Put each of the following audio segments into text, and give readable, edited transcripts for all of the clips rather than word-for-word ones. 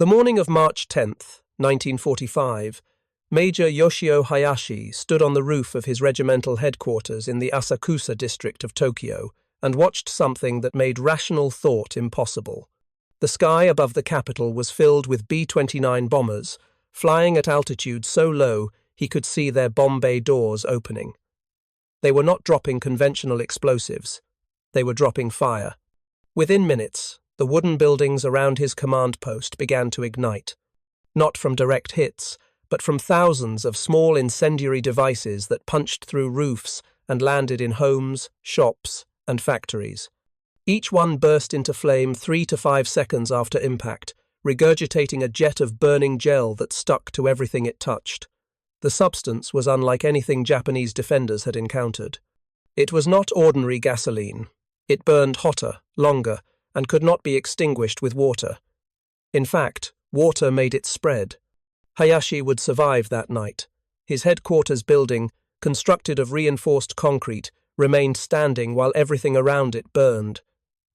The morning of March 10th, 1945, Major Yoshio Hayashi stood on the roof of his regimental headquarters in the Asakusa district of Tokyo and watched something that made rational thought impossible. The sky above the capital was filled with B-29 bombers, flying at altitude so low he could see their bomb bay doors opening. They were not dropping conventional explosives. They were dropping fire. Within minutes, the wooden buildings around his command post began to ignite, not from direct hits, but from thousands of small incendiary devices that punched through roofs and landed in homes, shops, and factories. Each one burst into flame 3 to 5 seconds after impact, regurgitating a jet of burning gel that stuck to everything it touched. The substance was unlike anything Japanese defenders had encountered. It was not ordinary gasoline. It burned hotter, longer, and could not be extinguished with water. In fact, water made it spread. Hayashi would survive that night. His headquarters building, constructed of reinforced concrete, remained standing while everything around it burned.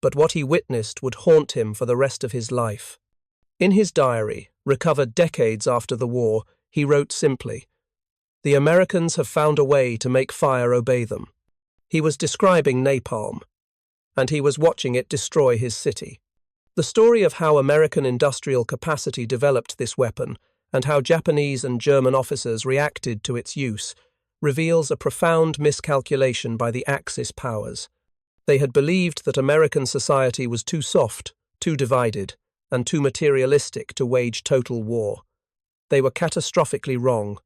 But what he witnessed would haunt him for the rest of his life. In his diary, recovered decades after the war, he wrote simply, "The Americans have found a way to make fire obey them." He was describing napalm, and he was watching it destroy his city. The story of how American industrial capacity developed this weapon and how Japanese and German officers reacted to its use reveals a profound miscalculation by the Axis powers. They had believed that American society was too soft, too divided, and too materialistic to wage total war. They were catastrophically wrong.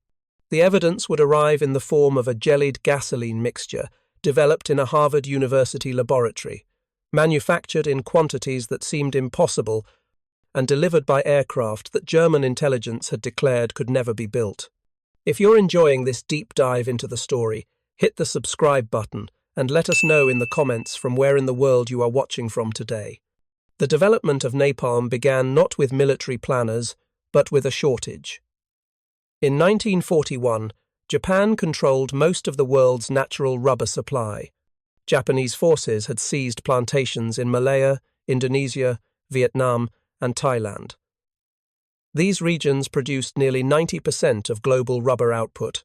The evidence would arrive in the form of a jellied gasoline mixture developed in a Harvard University laboratory, manufactured in quantities that seemed impossible, and delivered by aircraft that German intelligence had declared could never be built. If you're enjoying this deep dive into the story, hit the subscribe button and let us know in the comments from where in the world you are watching from today. The development of napalm began not with military planners, but with a shortage. In 1941, Japan controlled most of the world's natural rubber supply. Japanese forces had seized plantations in Malaya, Indonesia, Vietnam, and Thailand. These regions produced nearly 90% of global rubber output.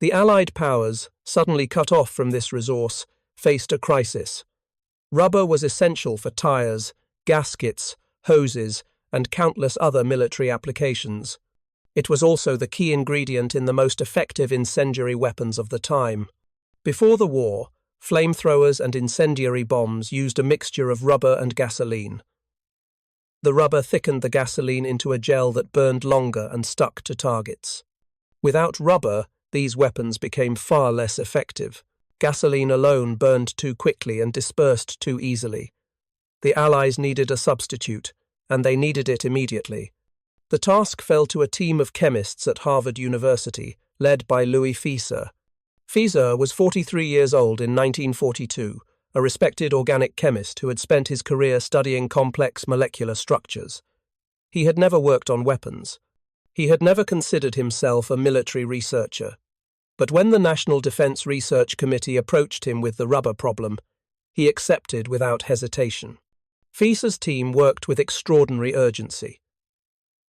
The Allied powers, suddenly cut off from this resource, faced a crisis. Rubber was essential for tires, gaskets, hoses, and countless other military applications. It was also the key ingredient in the most effective incendiary weapons of the time. Before the war, flamethrowers and incendiary bombs used a mixture of rubber and gasoline. The rubber thickened the gasoline into a gel that burned longer and stuck to targets. Without rubber, these weapons became far less effective. Gasoline alone burned too quickly and dispersed too easily. The Allies needed a substitute, and they needed it immediately. The task fell to a team of chemists at Harvard University, led by Louis Fieser. Fieser was 43 years old in 1942, a respected organic chemist who had spent his career studying complex molecular structures. He had never worked on weapons. He had never considered himself a military researcher. But when the National Defense Research Committee approached him with the rubber problem, he accepted without hesitation. Fieser's team worked with extraordinary urgency.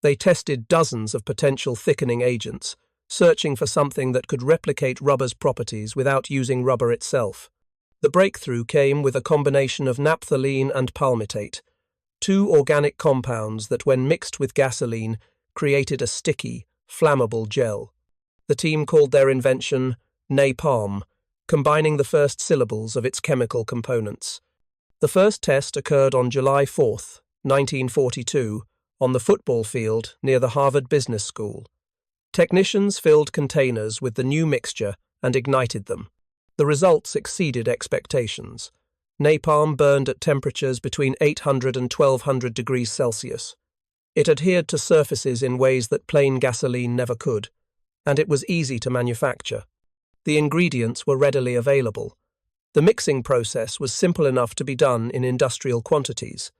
They tested dozens of potential thickening agents, searching for something that could replicate rubber's properties without using rubber itself. The breakthrough came with a combination of naphthalene and palmitate, two organic compounds that, when mixed with gasoline, created a sticky, flammable gel. The team called their invention napalm, combining the first syllables of its chemical components. The first test occurred on July 4, 1942, on the football field near the Harvard Business School. Technicians filled containers with the new mixture and ignited them. The results exceeded expectations. Napalm burned at temperatures between 800 and 1200 degrees Celsius. It adhered to surfaces in ways that plain gasoline never could, and it was easy to manufacture. The ingredients were readily available. The mixing process was simple enough to be done in industrial quantities.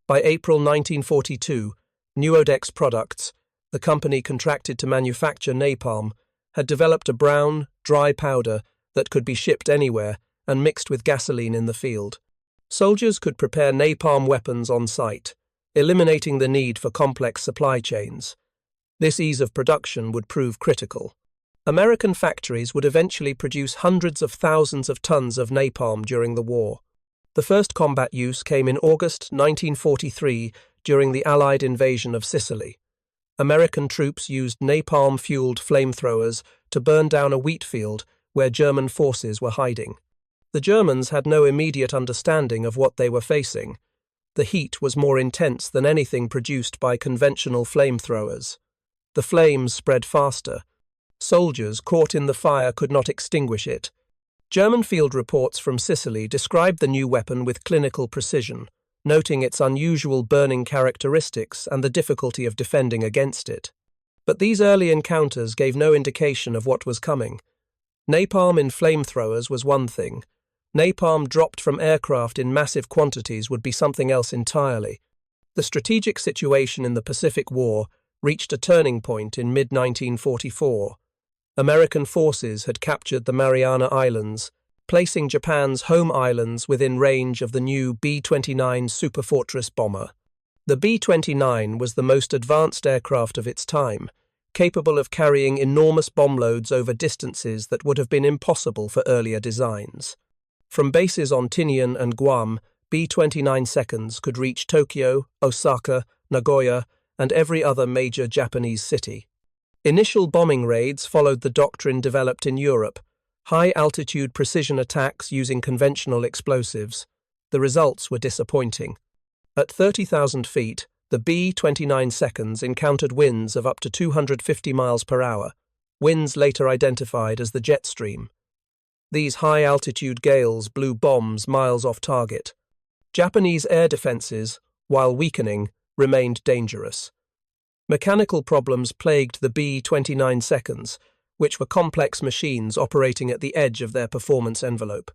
By April 1942, Nuodex Products, the company contracted to manufacture napalm, had developed a brown, dry powder that could be shipped anywhere and mixed with gasoline in the field. Soldiers could prepare napalm weapons on site. eliminating the need for complex supply chains. This ease of production would prove critical. American factories would eventually produce hundreds of thousands of tons of napalm during the war. The first combat use came in August 1943 during the Allied invasion of Sicily. American troops used napalm-fueled flamethrowers to burn down a wheat field where German forces were hiding. The Germans had no immediate understanding of what they were facing. The heat was more intense than anything produced by conventional flamethrowers. The flames spread faster. Soldiers caught in the fire could not extinguish it. German field reports from Sicily described the new weapon with clinical precision, noting its unusual burning characteristics and the difficulty of defending against it. But these early encounters gave no indication of what was coming. Napalm in flamethrowers was one thing. Napalm dropped from aircraft in massive quantities would be something else entirely. The strategic situation in the Pacific War reached a turning point in mid-1944. American forces had captured the Mariana Islands, placing Japan's home islands within range of the new B-29 Superfortress bomber. The B-29 was the most advanced aircraft of its time, capable of carrying enormous bomb loads over distances that would have been impossible for earlier designs. From bases on Tinian and Guam, B-29 seconds could reach Tokyo, Osaka, Nagoya, and every other major Japanese city. Initial bombing raids followed the doctrine developed in Europe, high-altitude precision attacks using conventional explosives. The results were disappointing. At 30,000 feet, the B-29 seconds encountered winds of up to 250 miles per hour, winds later identified as the jet stream. These high-altitude gales blew bombs miles off target. Japanese air defenses, while weakening, remained dangerous. Mechanical problems plagued the B-29 seconds, which were complex machines operating at the edge of their performance envelope.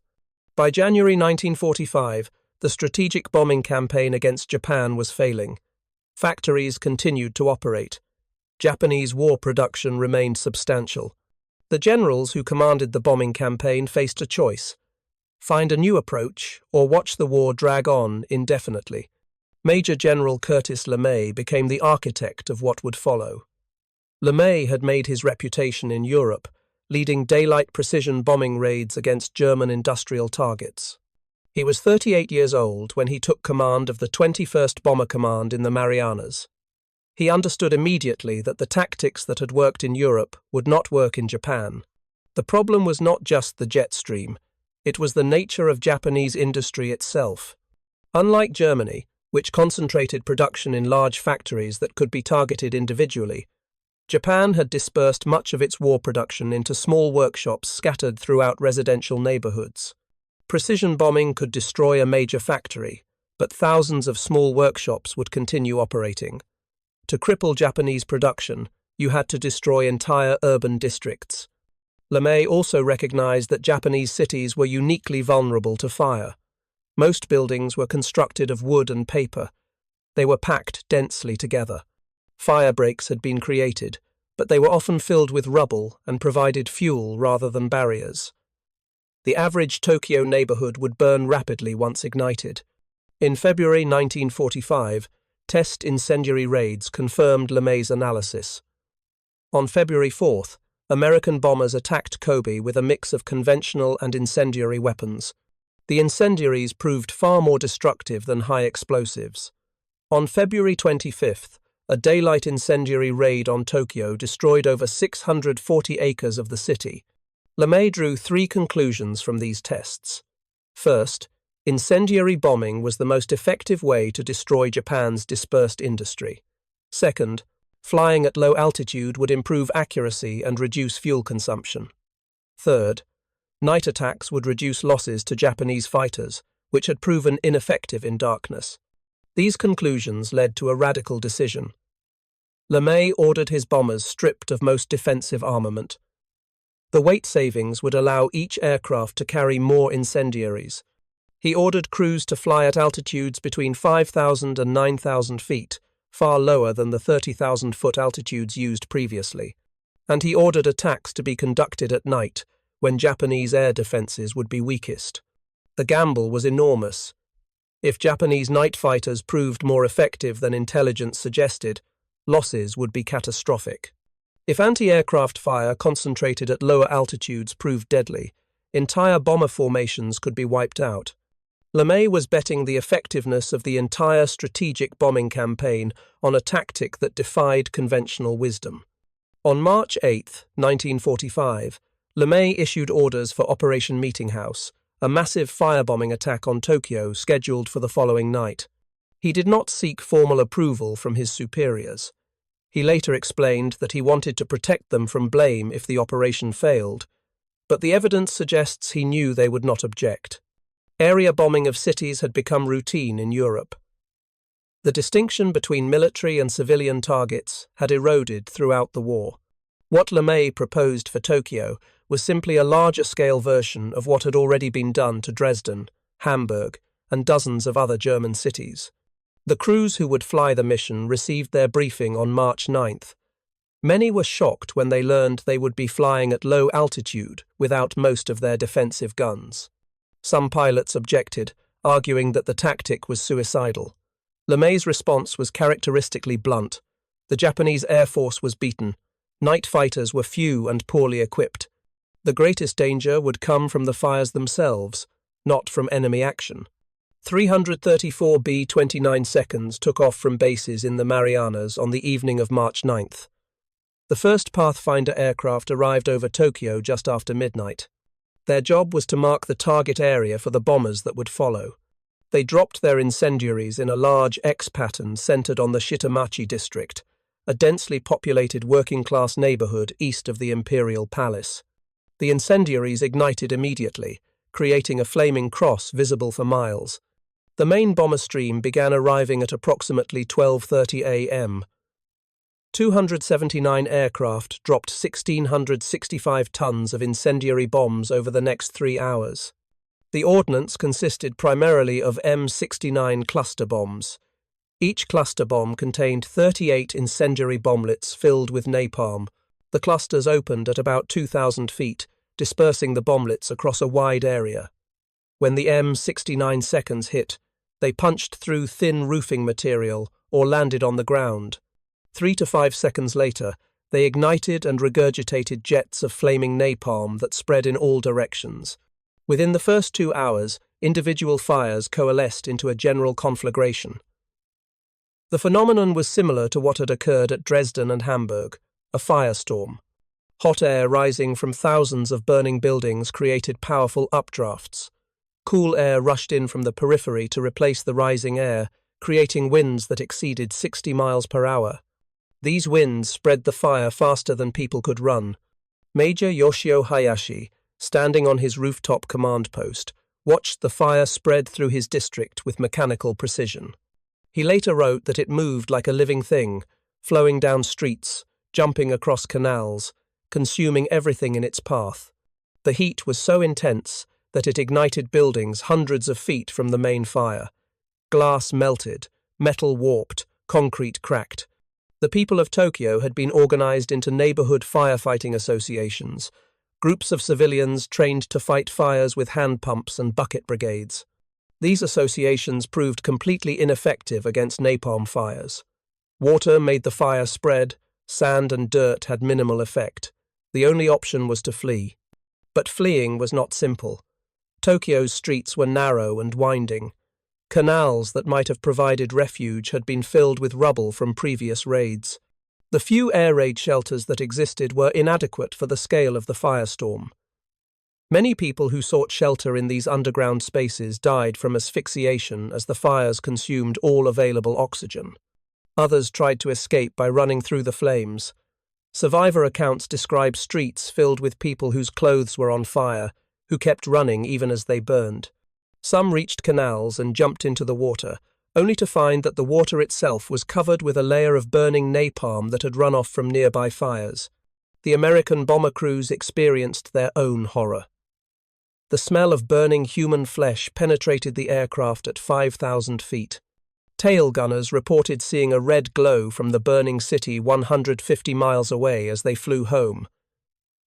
By January 1945, the strategic bombing campaign against Japan was failing. Factories continued to operate. Japanese war production remained substantial. The generals who commanded the bombing campaign faced a choice: find a new approach or watch the war drag on indefinitely. Major General Curtis LeMay became the architect of what would follow. LeMay had made his reputation in Europe, leading daylight precision bombing raids against German industrial targets. He was 38 years old when he took command of the 21st Bomber Command in the Marianas. He understood immediately that the tactics that had worked in Europe would not work in Japan. The problem was not just the jet stream, it was the nature of Japanese industry itself. Unlike Germany, which concentrated production in large factories that could be targeted individually, Japan had dispersed much of its war production into small workshops scattered throughout residential neighborhoods. Precision bombing could destroy a major factory, but thousands of small workshops would continue operating. To cripple Japanese production, you had to destroy entire urban districts. LeMay also recognized that Japanese cities were uniquely vulnerable to fire. Most buildings were constructed of wood and paper. They were packed densely together. Fire breaks had been created, but they were often filled with rubble and provided fuel rather than barriers. The average Tokyo neighborhood would burn rapidly once ignited. In February 1945, test incendiary raids confirmed LeMay's analysis. On February 4th, American bombers attacked Kobe with a mix of conventional and incendiary weapons. The incendiaries proved far more destructive than high explosives. On February 25th, a daylight incendiary raid on Tokyo destroyed over 640 acres of the city. LeMay drew three conclusions from these tests. First, incendiary bombing was the most effective way to destroy Japan's dispersed industry. Second, flying at low altitude would improve accuracy and reduce fuel consumption. Third, night attacks would reduce losses to Japanese fighters, which had proven ineffective in darkness. These conclusions led to a radical decision. LeMay ordered his bombers stripped of most defensive armament. The weight savings would allow each aircraft to carry more incendiaries. He ordered crews to fly at altitudes between 5,000 and 9,000 feet, far lower than the 30,000-foot altitudes used previously. And he ordered attacks to be conducted at night, when Japanese air defenses would be weakest. The gamble was enormous. If Japanese night fighters proved more effective than intelligence suggested, losses would be catastrophic. If anti-aircraft fire concentrated at lower altitudes proved deadly, entire bomber formations could be wiped out. LeMay was betting the effectiveness of the entire strategic bombing campaign on a tactic that defied conventional wisdom. On March 8, 1945, LeMay issued orders for Operation Meeting House, a massive firebombing attack on Tokyo scheduled for the following night. He did not seek formal approval from his superiors. He later explained that he wanted to protect them from blame if the operation failed, but the evidence suggests he knew they would not object. Area bombing of cities had become routine in Europe. The distinction between military and civilian targets had eroded throughout the war. What LeMay proposed for Tokyo was simply a larger-scale version of what had already been done to Dresden, Hamburg, and dozens of other German cities. The crews who would fly the mission received their briefing on March 9th. Many were shocked when they learned they would be flying at low altitude without most of their defensive guns. Some pilots objected, arguing that the tactic was suicidal. LeMay's response was characteristically blunt. The Japanese Air Force was beaten. Night fighters were few and poorly equipped. The greatest danger would come from the fires themselves, not from enemy action. 334 B-29 seconds took off from bases in the Marianas on the evening of March 9th. The first Pathfinder aircraft arrived over Tokyo just after midnight. Their job was to mark the target area for the bombers that would follow. They dropped their incendiaries in a large X pattern centered on the Shitamachi district, a densely populated working-class neighborhood east of the Imperial Palace. The incendiaries ignited immediately, creating a flaming cross visible for miles. The main bomber stream began arriving at approximately 12:30 a.m. 279 aircraft dropped 1,665 tons of incendiary bombs over the next 3 hours. The ordnance consisted primarily of M69 cluster bombs. Each cluster bomb contained 38 incendiary bomblets filled with napalm. The clusters opened at about 2,000 feet, dispersing the bomblets across a wide area. When the M69 seconds hit, they punched through thin roofing material or landed on the ground. 3 to 5 seconds later, they ignited and regurgitated jets of flaming napalm that spread in all directions. Within the first 2 hours, individual fires coalesced into a general conflagration. The phenomenon was similar to what had occurred at Dresden and Hamburg, a firestorm. Hot air rising from thousands of burning buildings created powerful updrafts. Cool air rushed in from the periphery to replace the rising air, creating winds that exceeded 60 miles per hour. These winds spread the fire faster than people could run. Major Yoshio Hayashi, standing on his rooftop command post, watched the fire spread through his district with mechanical precision. He later wrote that it moved like a living thing, flowing down streets, jumping across canals, consuming everything in its path. The heat was so intense that it ignited buildings hundreds of feet from the main fire. Glass melted, metal warped, concrete cracked. The people of Tokyo had been organized into neighborhood firefighting associations, groups of civilians trained to fight fires with hand pumps and bucket brigades. These associations proved completely ineffective against napalm fires. Water made the fire spread, sand and dirt had minimal effect. The only option was to flee. But fleeing was not simple. Tokyo's streets were narrow and winding. Canals that might have provided refuge had been filled with rubble from previous raids. The few air raid shelters that existed were inadequate for the scale of the firestorm. Many people who sought shelter in these underground spaces died from asphyxiation as the fires consumed all available oxygen. Others tried to escape by running through the flames. Survivor accounts describe streets filled with people whose clothes were on fire, who kept running even as they burned. Some reached canals and jumped into the water, only to find that the water itself was covered with a layer of burning napalm that had run off from nearby fires. The American bomber crews experienced their own horror. The smell of burning human flesh penetrated the aircraft at 5,000 feet. Tail gunners reported seeing a red glow from the burning city 150 miles away as they flew home.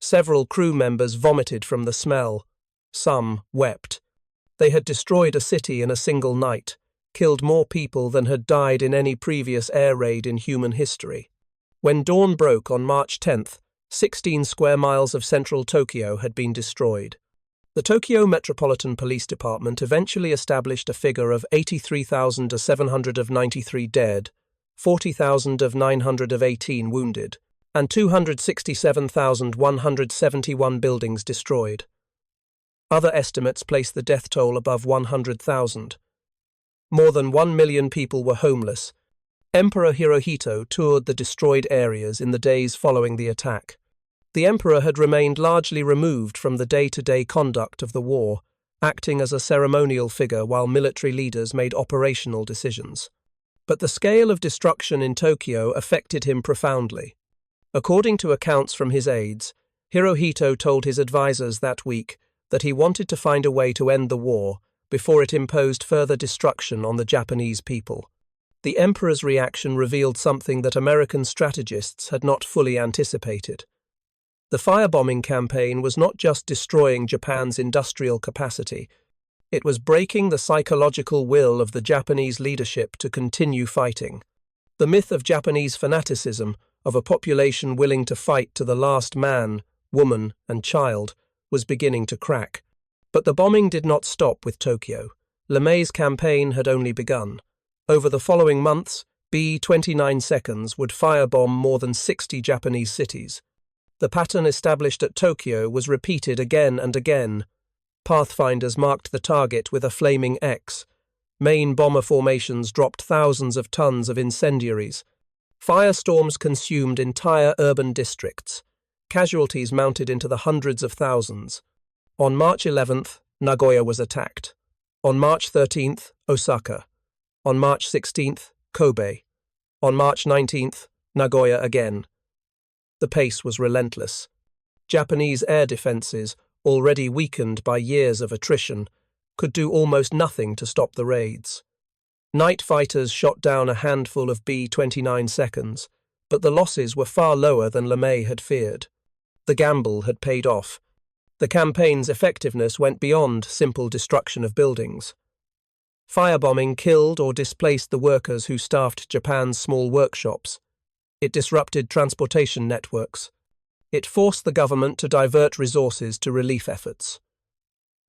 Several crew members vomited from the smell. Some wept. They had destroyed a city in a single night, killed more people than had died in any previous air raid in human history. When dawn broke on March 10th, 16 square miles of central Tokyo had been destroyed. The Tokyo Metropolitan Police Department eventually established a figure of 83,793 dead, 40,918 wounded, and 267,171 buildings destroyed. Other estimates place the death toll above 100,000. More than 1 million people were homeless. Emperor Hirohito toured the destroyed areas in the days following the attack. The emperor had remained largely removed from the day-to-day conduct of the war, acting as a ceremonial figure while military leaders made operational decisions. But the scale of destruction in Tokyo affected him profoundly. According to accounts from his aides, Hirohito told his advisors that week that he wanted to find a way to end the war before it imposed further destruction on the Japanese people. The emperor's reaction revealed something that American strategists had not fully anticipated. The firebombing campaign was not just destroying Japan's industrial capacity, it was breaking the psychological will of the Japanese leadership to continue fighting. The myth of Japanese fanaticism, of a population willing to fight to the last man, woman, and child, was beginning to crack. But the bombing did not stop with Tokyo. LeMay's campaign had only begun. Over the following months, B-29 seconds would firebomb more than 60 Japanese cities. The pattern established at Tokyo was repeated again and again. Pathfinders marked the target with a flaming X. Main bomber formations dropped thousands of tons of incendiaries. Firestorms consumed entire urban districts. Casualties mounted into the hundreds of thousands. On March 11th, Nagoya was attacked. On March 13th, Osaka. On March 16th, Kobe. On March 19th, Nagoya again. The pace was relentless. Japanese air defenses, already weakened by years of attrition, could do almost nothing to stop the raids. Night fighters shot down a handful of B-29 seconds, but the losses were far lower than LeMay had feared. The gamble had paid off. The campaign's effectiveness went beyond simple destruction of buildings. Firebombing killed or displaced the workers who staffed Japan's small workshops. It disrupted transportation networks. It forced the government to divert resources to relief efforts.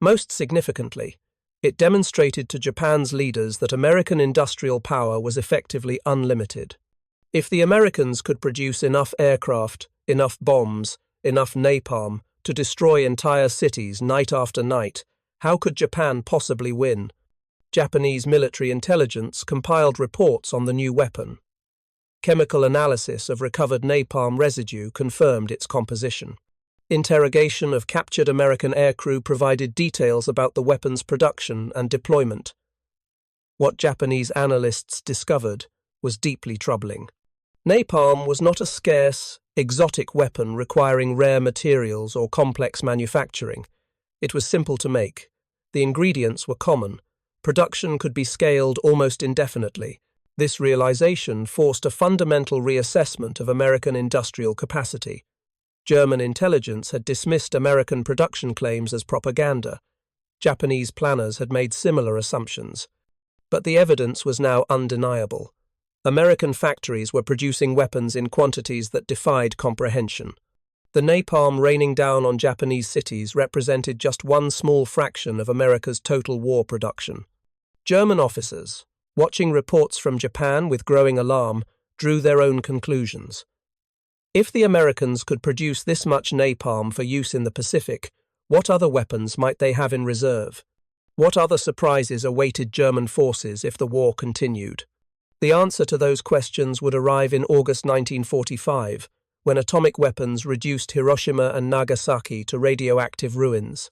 Most significantly, it demonstrated to Japan's leaders that American industrial power was effectively unlimited. If the Americans could produce enough aircraft, enough bombs, enough napalm to destroy entire cities night after night, how could Japan possibly win? Japanese military intelligence compiled reports on the new weapon. Chemical analysis of recovered napalm residue confirmed its composition. Interrogation of captured American aircrew provided details about the weapon's production and deployment. What Japanese analysts discovered was deeply troubling. Napalm was not a scarce, exotic weapon requiring rare materials or complex manufacturing. It was simple to make. The ingredients were common. Production could be scaled almost indefinitely. This realization forced a fundamental reassessment of American industrial capacity. German intelligence had dismissed American production claims as propaganda. Japanese planners had made similar assumptions. But the evidence was now undeniable. American factories were producing weapons in quantities that defied comprehension. The napalm raining down on Japanese cities represented just one small fraction of America's total war production. German officers, watching reports from Japan with growing alarm, drew their own conclusions. If the Americans could produce this much napalm for use in the Pacific, what other weapons might they have in reserve? What other surprises awaited German forces if the war continued? The answer to those questions would arrive in August 1945, when atomic weapons reduced Hiroshima and Nagasaki to radioactive ruins.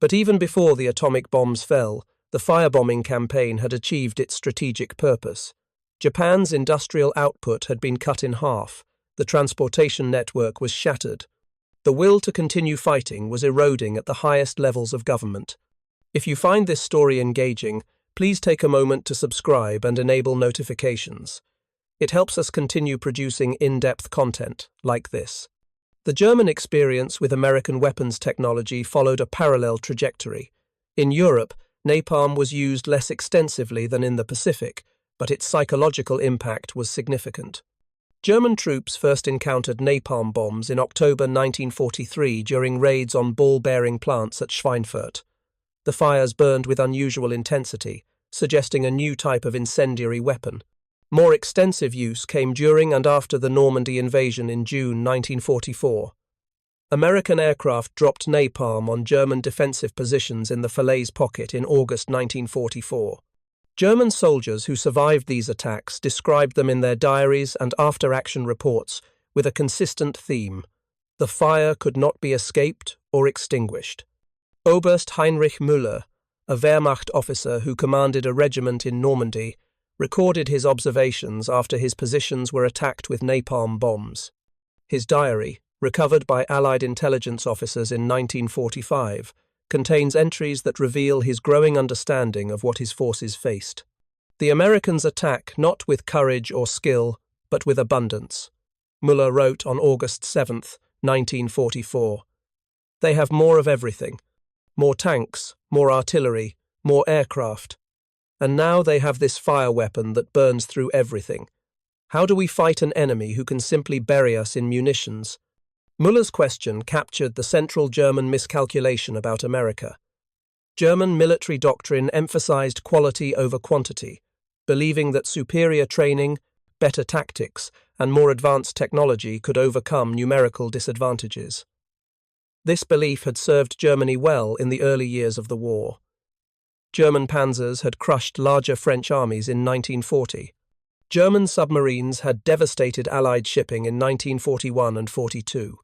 But even before the atomic bombs fell, the firebombing campaign had achieved its strategic purpose. Japan's industrial output had been cut in half. The transportation network was shattered. The will to continue fighting was eroding at the highest levels of government. If you find this story engaging, please take a moment to subscribe and enable notifications. It helps us continue producing in-depth content like this. The German experience with American weapons technology followed a parallel trajectory. In Europe, Napalm was used less extensively than in the Pacific, but its psychological impact was significant. German troops first encountered napalm bombs in October 1943 during raids on ball-bearing plants at Schweinfurt. The fires burned with unusual intensity, suggesting a new type of incendiary weapon. More extensive use came during and after the Normandy invasion in June 1944. American aircraft dropped napalm on German defensive positions in the Falaise Pocket in August 1944. German soldiers who survived these attacks described them in their diaries and after-action reports with a consistent theme: the fire could not be escaped or extinguished. Oberst Heinrich Müller, a Wehrmacht officer who commanded a regiment in Normandy, recorded his observations after his positions were attacked with napalm bombs. His diary, recovered by Allied intelligence officers in 1945, contains entries that reveal his growing understanding of what his forces faced. The Americans attack not with courage or skill, but with abundance. Müller wrote on August 7, 1944, "They have more of everything. More tanks, more artillery, more aircraft. And now they have this fire weapon that burns through everything. How do we fight an enemy who can simply bury us in munitions?" Müller's question captured the central German miscalculation about America. German military doctrine emphasized quality over quantity, believing that superior training, better tactics, and more advanced technology could overcome numerical disadvantages. This belief had served Germany well in the early years of the war. German panzers had crushed larger French armies in 1940. German submarines had devastated Allied shipping in 1941 and 42.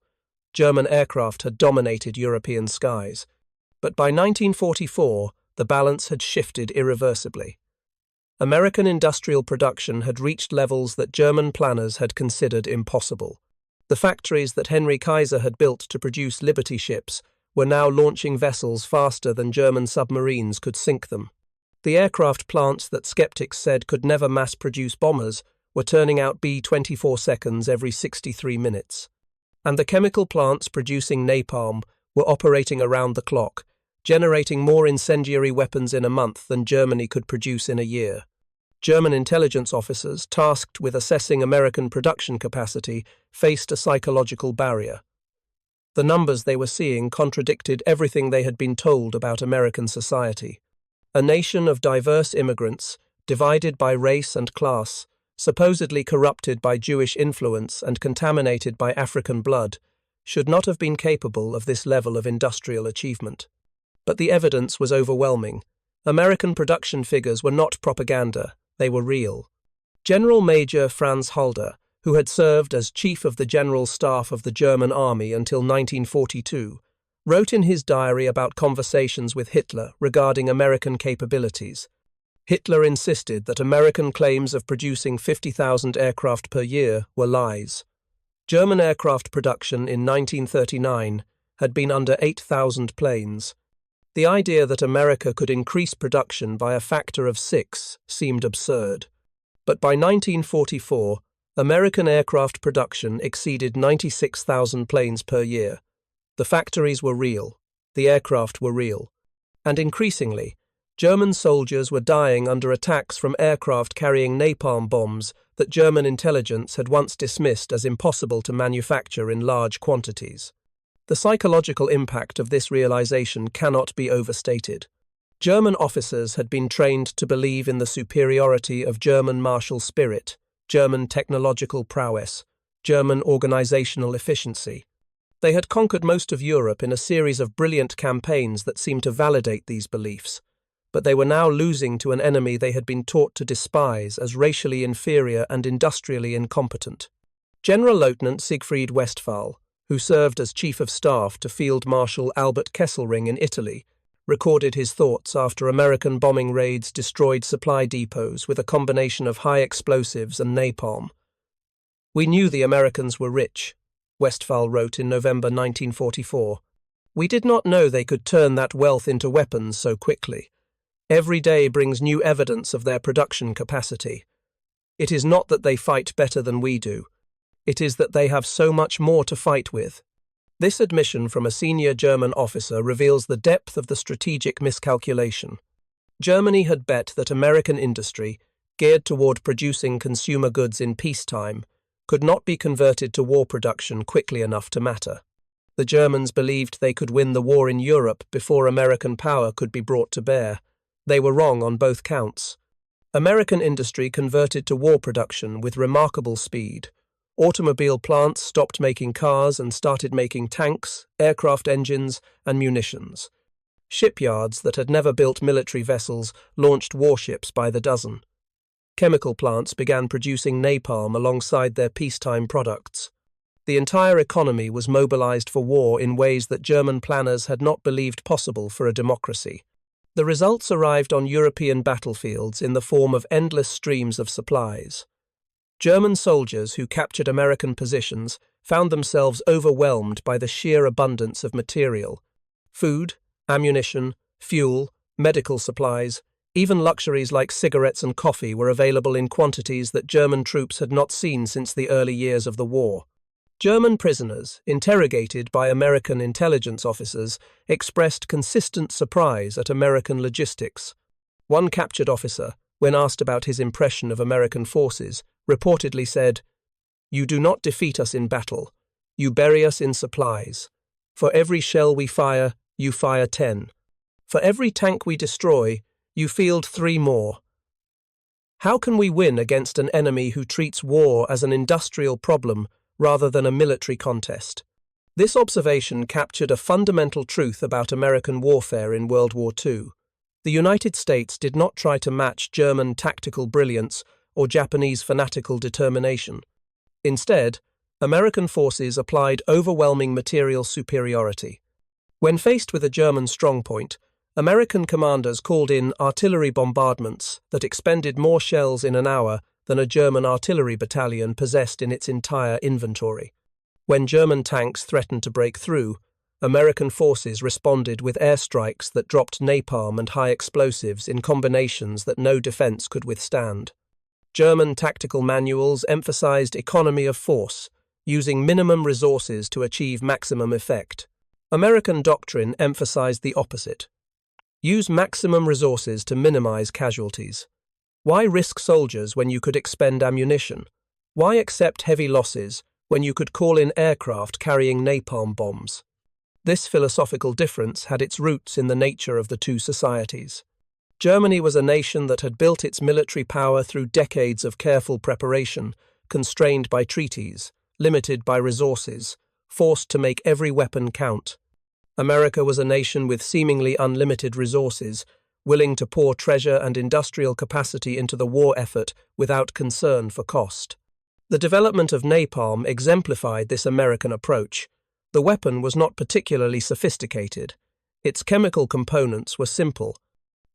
German aircraft had dominated European skies. But by 1944, the balance had shifted irreversibly. American industrial production had reached levels that German planners had considered impossible. The factories that Henry Kaiser had built to produce Liberty ships were now launching vessels faster than German submarines could sink them. The aircraft plants that skeptics said could never mass-produce bombers were turning out B-24 seconds every 63 minutes. And the chemical plants producing napalm were operating around the clock, generating more incendiary weapons in a month than Germany could produce in a year. German intelligence officers, tasked with assessing American production capacity, faced a psychological barrier. The numbers they were seeing contradicted everything they had been told about American society. A nation of diverse immigrants, divided by race and class, supposedly corrupted by Jewish influence and contaminated by African blood, should not have been capable of this level of industrial achievement. But the evidence was overwhelming. American production figures were not propaganda, they were real. General Major Franz Halder, who had served as Chief of the General Staff of the German Army until 1942, wrote in his diary about conversations with Hitler regarding American capabilities. Hitler insisted that American claims of producing 50,000 aircraft per year were lies. German aircraft production in 1939 had been under 8,000 planes. The idea that America could increase production by a factor of 6 seemed absurd. But by 1944, American aircraft production exceeded 96,000 planes per year. The factories were real, the aircraft were real, and increasingly, German soldiers were dying under attacks from aircraft carrying napalm bombs that German intelligence had once dismissed as impossible to manufacture in large quantities. The psychological impact of this realization cannot be overstated. German officers had been trained to believe in the superiority of German martial spirit, German technological prowess, German organizational efficiency. They had conquered most of Europe in a series of brilliant campaigns that seemed to validate these beliefs, but they were now losing to an enemy they had been taught to despise as racially inferior and industrially incompetent. General Lieutenant Siegfried Westphal, who served as Chief of Staff to Field Marshal Albert Kesselring in Italy, recorded his thoughts after American bombing raids destroyed supply depots with a combination of high explosives and napalm. "We knew the Americans were rich," Westphal wrote in November 1944. "We did not know they could turn that wealth into weapons so quickly. Every day brings new evidence of their production capacity. It is not that they fight better than we do. It is that they have so much more to fight with." This admission from a senior German officer reveals the depth of the strategic miscalculation. Germany had bet that American industry, geared toward producing consumer goods in peacetime, could not be converted to war production quickly enough to matter. The Germans believed they could win the war in Europe before American power could be brought to bear. They were wrong on both counts. American industry converted to war production with remarkable speed. Automobile plants stopped making cars and started making tanks, aircraft engines, and munitions. Shipyards that had never built military vessels launched warships by the dozen. Chemical plants began producing napalm alongside their peacetime products. The entire economy was mobilized for war in ways that German planners had not believed possible for a democracy. The results arrived on European battlefields in the form of endless streams of supplies. German soldiers who captured American positions found themselves overwhelmed by the sheer abundance of material. Food, ammunition, fuel, medical supplies, even luxuries like cigarettes and coffee were available in quantities that German troops had not seen since the early years of the war. German prisoners, interrogated by American intelligence officers, expressed consistent surprise at American logistics. One captured officer, when asked about his impression of American forces, reportedly said, "You do not defeat us in battle. You bury us in supplies. For every shell we fire, you fire 10. For every tank we destroy, you field 3 more." How can we win against an enemy who treats war as an industrial problem rather than a military contest? This observation captured a fundamental truth about American warfare in World War II. The United States did not try to match German tactical brilliance or Japanese fanatical determination. Instead, American forces applied overwhelming material superiority. When faced with a German strongpoint, American commanders called in artillery bombardments that expended more shells in an hour than a German artillery battalion possessed in its entire inventory. When German tanks threatened to break through, American forces responded with airstrikes that dropped napalm and high explosives in combinations that no defense could withstand. German tactical manuals emphasized economy of force, using minimum resources to achieve maximum effect. American doctrine emphasized the opposite. Use maximum resources to minimize casualties. Why risk soldiers when you could expend ammunition? Why accept heavy losses when you could call in aircraft carrying napalm bombs? This philosophical difference had its roots in the nature of the two societies. Germany was a nation that had built its military power through decades of careful preparation, constrained by treaties, limited by resources, forced to make every weapon count. America was a nation with seemingly unlimited resources, willing to pour treasure and industrial capacity into the war effort without concern for cost. The development of napalm exemplified this American approach. The weapon was not particularly sophisticated. Its chemical components were simple,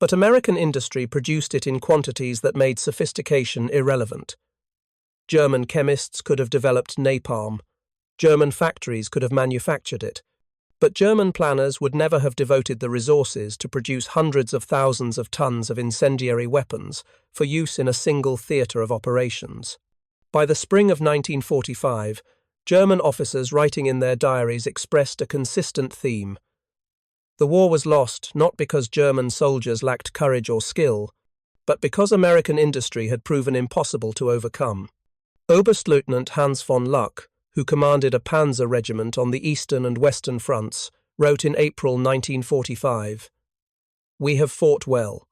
but American industry produced it in quantities that made sophistication irrelevant. German chemists could have developed napalm. German factories could have manufactured it. But German planners would never have devoted the resources to produce hundreds of thousands of tons of incendiary weapons for use in a single theatre of operations. By the spring of 1945, German officers writing in their diaries expressed a consistent theme. The war was lost not because German soldiers lacked courage or skill, but because American industry had proven impossible to overcome. Oberstleutnant Hans von Luck, who commanded a panzer regiment on the eastern and western fronts, wrote in April 1945, "We have fought well.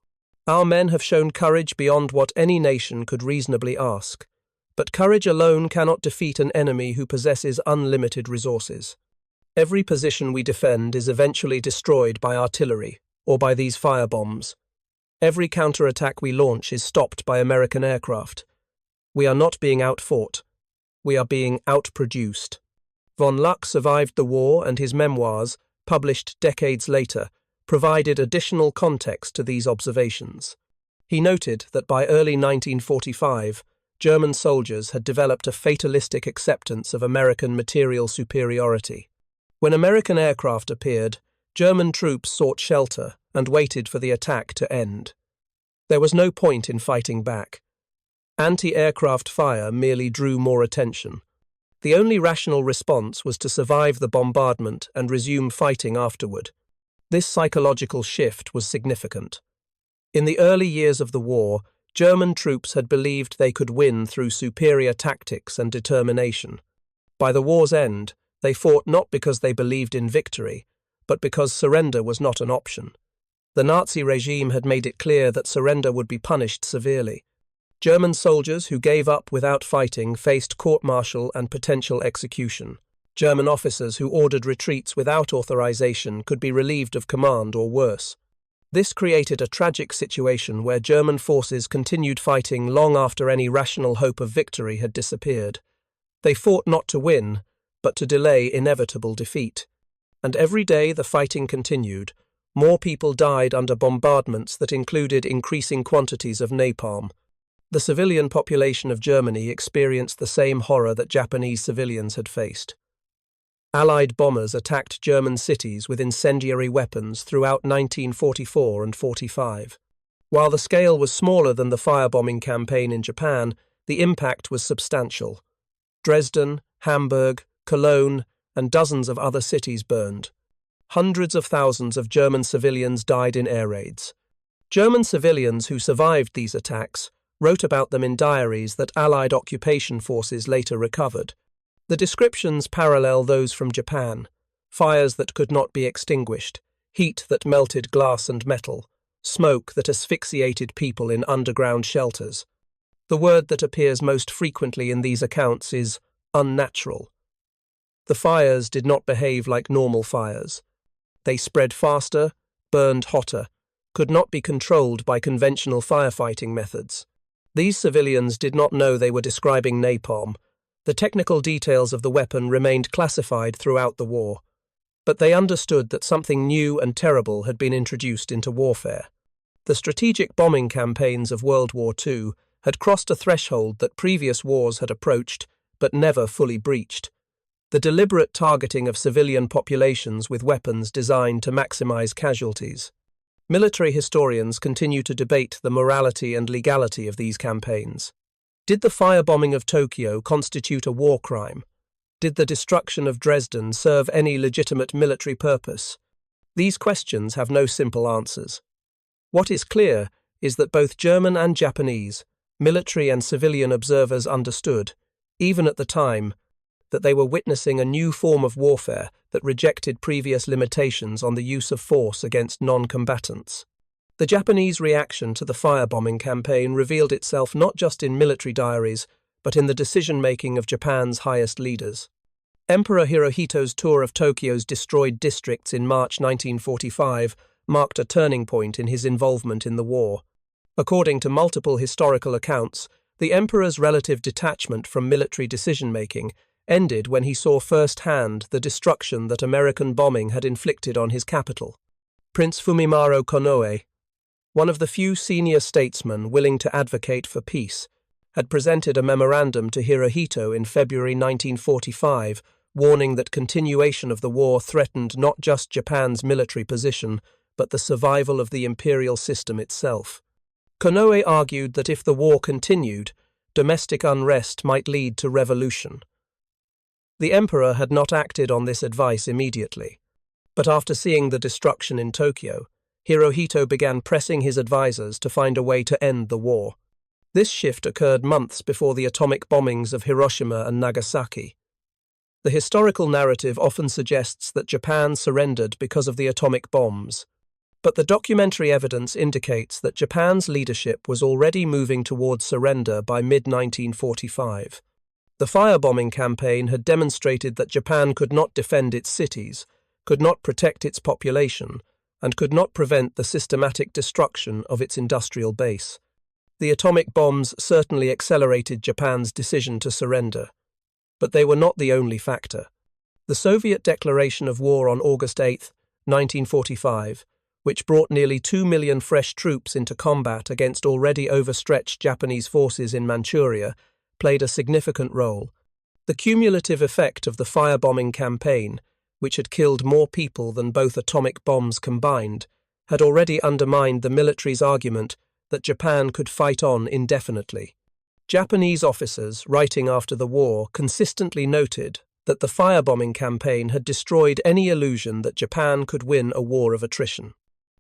Our men have shown courage beyond what any nation could reasonably ask. But courage alone cannot defeat an enemy who possesses unlimited resources. Every position we defend is eventually destroyed by artillery or by these firebombs. Every counterattack we launch is stopped by American aircraft. We are not being outfought. We are being outproduced." Von Luck survived the war, and his memoirs, published decades later, provided additional context to these observations. He noted that by early 1945, German soldiers had developed a fatalistic acceptance of American material superiority. When American aircraft appeared, German troops sought shelter and waited for the attack to end. There was no point in fighting back. Anti-aircraft fire merely drew more attention. The only rational response was to survive the bombardment and resume fighting afterward. This psychological shift was significant. In the early years of the war, German troops had believed they could win through superior tactics and determination. By the war's end, they fought not because they believed in victory, but because surrender was not an option. The Nazi regime had made it clear that surrender would be punished severely. German soldiers who gave up without fighting faced court-martial and potential execution. German officers who ordered retreats without authorization could be relieved of command or worse. This created a tragic situation where German forces continued fighting long after any rational hope of victory had disappeared. They fought not to win, but to delay inevitable defeat. And every day the fighting continued. More people died under bombardments that included increasing quantities of napalm. The civilian population of Germany experienced the same horror that Japanese civilians had faced. Allied bombers attacked German cities with incendiary weapons throughout 1944 and 45. While the scale was smaller than the firebombing campaign in Japan, the impact was substantial. Dresden, Hamburg, Cologne, and dozens of other cities burned. Hundreds of thousands of German civilians died in air raids. German civilians who survived these attacks wrote about them in diaries that Allied occupation forces later recovered. The descriptions parallel those from Japan: fires that could not be extinguished, heat that melted glass and metal, smoke that asphyxiated people in underground shelters. The word that appears most frequently in these accounts is unnatural. The fires did not behave like normal fires. They spread faster, burned hotter, could not be controlled by conventional firefighting methods. These civilians did not know they were describing napalm. The technical details of the weapon remained classified throughout the war, but they understood that something new and terrible had been introduced into warfare. The strategic bombing campaigns of World War II had crossed a threshold that previous wars had approached, but never fully breached. The deliberate targeting of civilian populations with weapons designed to maximize casualties. Military historians continue to debate the morality and legality of these campaigns. Did the firebombing of Tokyo constitute a war crime? Did the destruction of Dresden serve any legitimate military purpose? These questions have no simple answers. What is clear is that both German and Japanese, military and civilian observers understood, even at the time, that they were witnessing a new form of warfare that rejected previous limitations on the use of force against non-combatants. The Japanese reaction to the firebombing campaign revealed itself not just in military diaries, but in the decision-making of Japan's highest leaders. Emperor Hirohito's tour of Tokyo's destroyed districts in March 1945 marked a turning point in his involvement in the war. According to multiple historical accounts, the emperor's relative detachment from military decision-making ended when he saw firsthand the destruction that American bombing had inflicted on his capital. Prince Fumimaro Konoe, one of the few senior statesmen willing to advocate for peace, had presented a memorandum to Hirohito in February 1945, warning that continuation of the war threatened not just Japan's military position, but the survival of the imperial system itself. Konoe argued that if the war continued, domestic unrest might lead to revolution. The emperor had not acted on this advice immediately, but after seeing the destruction in Tokyo, Hirohito began pressing his advisors to find a way to end the war. This shift occurred months before the atomic bombings of Hiroshima and Nagasaki. The historical narrative often suggests that Japan surrendered because of the atomic bombs, but the documentary evidence indicates that Japan's leadership was already moving towards surrender by mid-1945. The firebombing campaign had demonstrated that Japan could not defend its cities, could not protect its population, and could not prevent the systematic destruction of its industrial base. The atomic bombs certainly accelerated Japan's decision to surrender, but they were not the only factor. The Soviet declaration of war on August 8, 1945, which brought nearly 2 million fresh troops into combat against already overstretched Japanese forces in Manchuria, played a significant role. The cumulative effect of the firebombing campaign, which had killed more people than both atomic bombs combined, had already undermined the military's argument that Japan could fight on indefinitely. Japanese officers, writing after the war, consistently noted that the firebombing campaign had destroyed any illusion that Japan could win a war of attrition.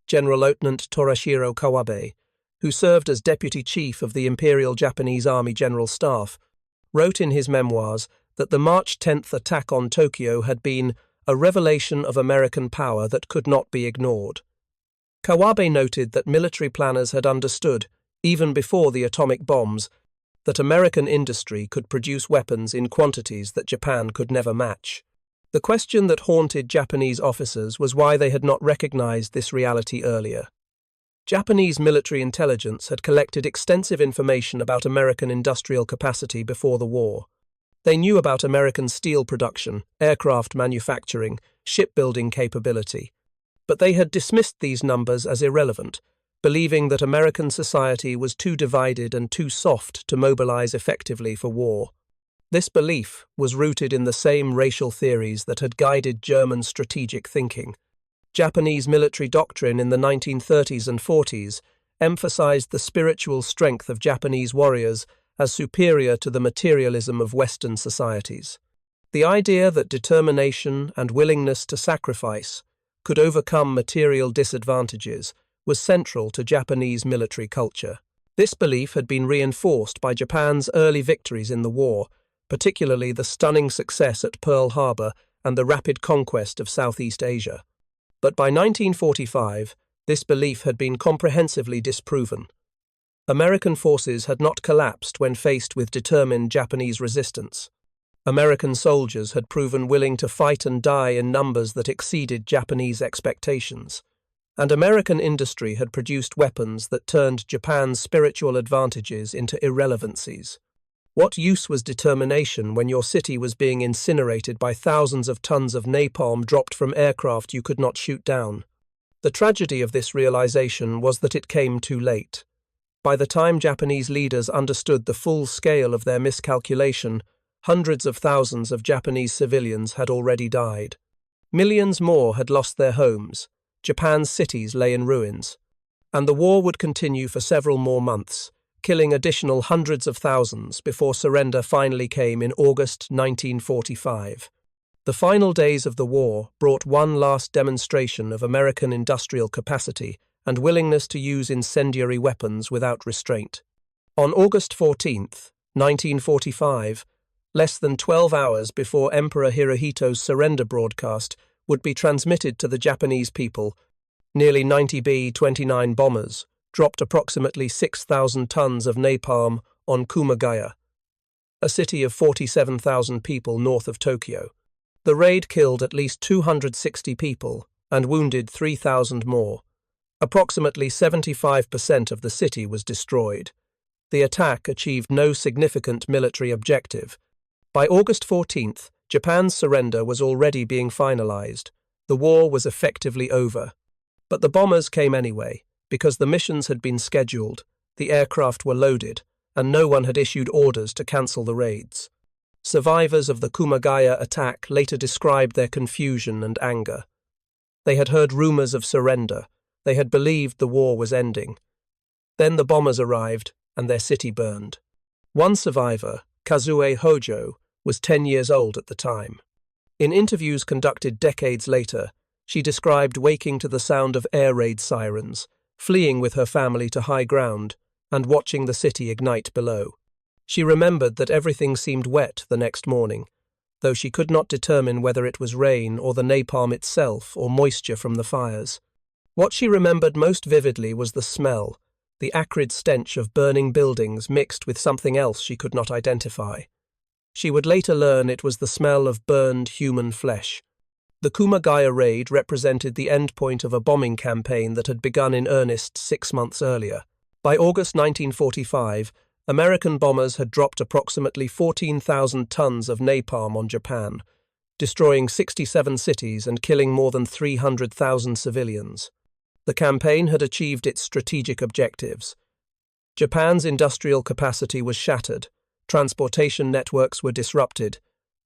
General Lieutenant Torashiro Kawabe, who served as deputy chief of the Imperial Japanese Army General Staff, wrote in his memoirs that the March 10th attack on Tokyo had been a revelation of American power that could not be ignored. Kawabe noted that military planners had understood, even before the atomic bombs, that American industry could produce weapons in quantities that Japan could never match. The question that haunted Japanese officers was why they had not recognized this reality earlier. Japanese military intelligence had collected extensive information about American industrial capacity before the war. They knew about American steel production, aircraft manufacturing, shipbuilding capability. But they had dismissed these numbers as irrelevant, believing that American society was too divided and too soft to mobilize effectively for war. This belief was rooted in the same racial theories that had guided German strategic thinking. Japanese military doctrine in the 1930s and 40s emphasized the spiritual strength of Japanese warriors as superior to the materialism of Western societies. The idea that determination and willingness to sacrifice could overcome material disadvantages was central to Japanese military culture. This belief had been reinforced by Japan's early victories in the war, particularly the stunning success at Pearl Harbor and the rapid conquest of Southeast Asia. But by 1945, this belief had been comprehensively disproven. American forces had not collapsed when faced with determined Japanese resistance. American soldiers had proven willing to fight and die in numbers that exceeded Japanese expectations. And American industry had produced weapons that turned Japan's spiritual advantages into irrelevancies. What use was determination when your city was being incinerated by thousands of tons of napalm dropped from aircraft you could not shoot down? The tragedy of this realization was that it came too late. By the time Japanese leaders understood the full scale of their miscalculation, hundreds of thousands of Japanese civilians had already died. Millions more had lost their homes. Japan's cities lay in ruins. And the war would continue for several more months, killing additional hundreds of thousands before surrender finally came in August 1945. The final days of the war brought one last demonstration of American industrial capacity and willingness to use incendiary weapons without restraint. On August 14, 1945, less than 12 hours before Emperor Hirohito's surrender broadcast would be transmitted to the Japanese people, nearly 90 B-29 bombers dropped approximately 6,000 tons of napalm on Kumagaya, a city of 47,000 people north of Tokyo. The raid killed at least 260 people and wounded 3,000 more. Approximately 75% of the city was destroyed. The attack achieved no significant military objective. By August 14th, Japan's surrender was already being finalized. The war was effectively over. But the bombers came anyway, because the missions had been scheduled, the aircraft were loaded, and no one had issued orders to cancel the raids. Survivors of the Kumagaya attack later described their confusion and anger. They had heard rumors of surrender. They had believed the war was ending. Then the bombers arrived, and their city burned. One survivor, Kazue Hojo, was 10 years old at the time. In interviews conducted decades later, she described waking to the sound of air raid sirens, fleeing with her family to high ground, and watching the city ignite below. She remembered that everything seemed wet the next morning, though she could not determine whether it was rain or the napalm itself or moisture from the fires. What she remembered most vividly was the smell, the acrid stench of burning buildings mixed with something else she could not identify. She would later learn it was the smell of burned human flesh. The Kumagaya raid represented the endpoint of a bombing campaign that had begun in earnest 6 months earlier. By August 1945, American bombers had dropped approximately 14,000 tons of napalm on Japan, destroying 67 cities and killing more than 300,000 civilians. The campaign had achieved its strategic objectives. Japan's industrial capacity was shattered, transportation networks were disrupted,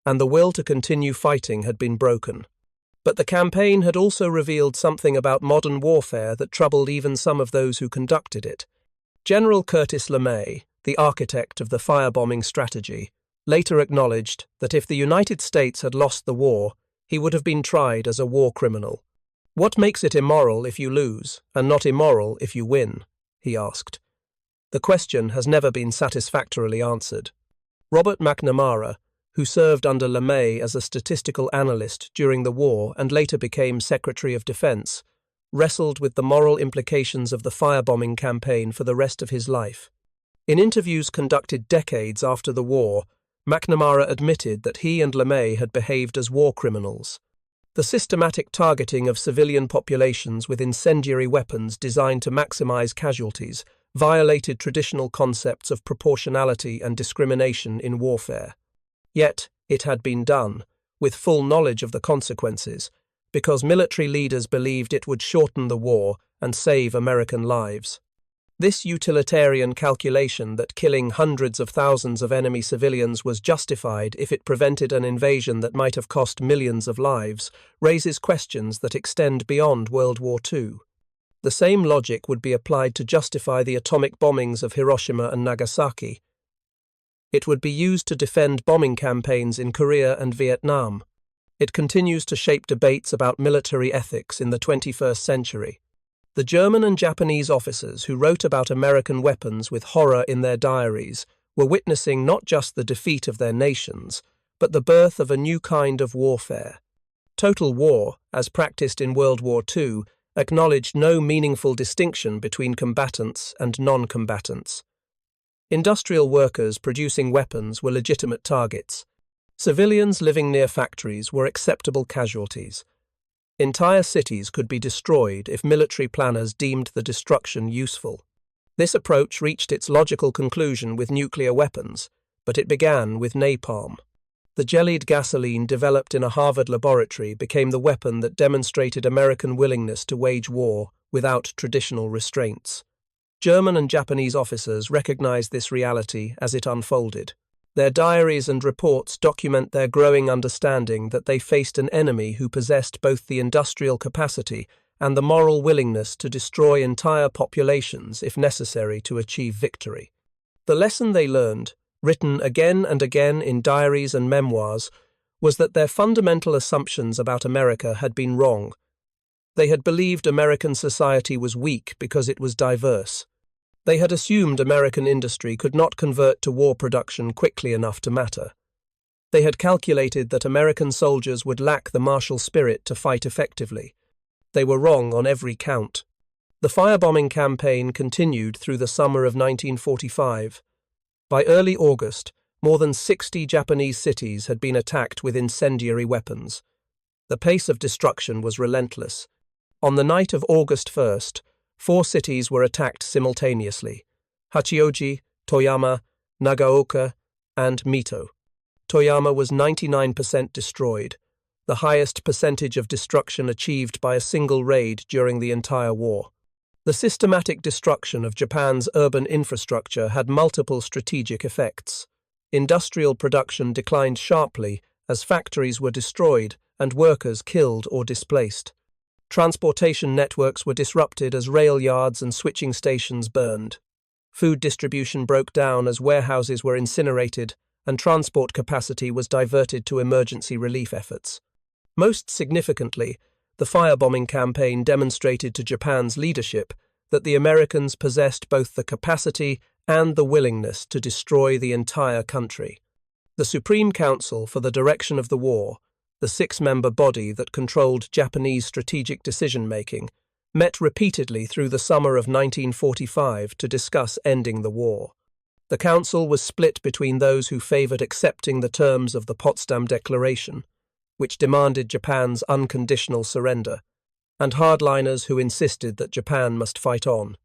and the will to continue fighting had been broken. But the campaign had also revealed something about modern warfare that troubled even some of those who conducted it. General Curtis LeMay, the architect of the firebombing strategy, later acknowledged that if the United States had lost the war, he would have been tried as a war criminal. What makes it immoral if you lose, and not immoral if you win? he asked. The question has never been satisfactorily answered. Robert McNamara, who served under LeMay as a statistical analyst during the war and later became Secretary of Defense, wrestled with the moral implications of the firebombing campaign for the rest of his life. In interviews conducted decades after the war, McNamara admitted that he and LeMay had behaved as war criminals. The systematic targeting of civilian populations with incendiary weapons designed to maximize casualties violated traditional concepts of proportionality and discrimination in warfare. Yet, it had been done, with full knowledge of the consequences, because military leaders believed it would shorten the war and save American lives. This utilitarian calculation that killing hundreds of thousands of enemy civilians was justified if it prevented an invasion that might have cost millions of lives raises questions that extend beyond World War II. The same logic would be applied to justify the atomic bombings of Hiroshima and Nagasaki. It would be used to defend bombing campaigns in Korea and Vietnam. It continues to shape debates about military ethics in the 21st century. The German and Japanese officers who wrote about American weapons with horror in their diaries were witnessing not just the defeat of their nations, but the birth of a new kind of warfare. Total war, as practiced in World War II, acknowledged no meaningful distinction between combatants and non-combatants. Industrial workers producing weapons were legitimate targets. Civilians living near factories were acceptable casualties. Entire cities could be destroyed if military planners deemed the destruction useful. This approach reached its logical conclusion with nuclear weapons, but it began with napalm. The jellied gasoline developed in a Harvard laboratory became the weapon that demonstrated American willingness to wage war without traditional restraints. German and Japanese officers recognized this reality as it unfolded. Their diaries and reports document their growing understanding that they faced an enemy who possessed both the industrial capacity and the moral willingness to destroy entire populations if necessary to achieve victory. The lesson they learned, written again and again in diaries and memoirs, was that their fundamental assumptions about America had been wrong. They had believed American society was weak because it was diverse. They had assumed American industry could not convert to war production quickly enough to matter. They had calculated that American soldiers would lack the martial spirit to fight effectively. They were wrong on every count. The firebombing campaign continued through the summer of 1945. By early August, more than 60 Japanese cities had been attacked with incendiary weapons. The pace of destruction was relentless. On the night of August 1st, 4 cities were attacked simultaneously: Hachioji, Toyama, Nagaoka, and Mito. Toyama was 99% destroyed, the highest percentage of destruction achieved by a single raid during the entire war. The systematic destruction of Japan's urban infrastructure had multiple strategic effects. Industrial production declined sharply as factories were destroyed and workers killed or displaced. Transportation networks were disrupted as rail yards and switching stations burned. Food distribution broke down as warehouses were incinerated, and transport capacity was diverted to emergency relief efforts. Most significantly, the firebombing campaign demonstrated to Japan's leadership that the Americans possessed both the capacity and the willingness to destroy the entire country. The Supreme Council for the Direction of the War, the 6-member body that controlled Japanese strategic decision-making, met repeatedly through the summer of 1945 to discuss ending the war. The council was split between those who favored accepting the terms of the Potsdam Declaration, which demanded Japan's unconditional surrender, and hardliners who insisted that Japan must fight on.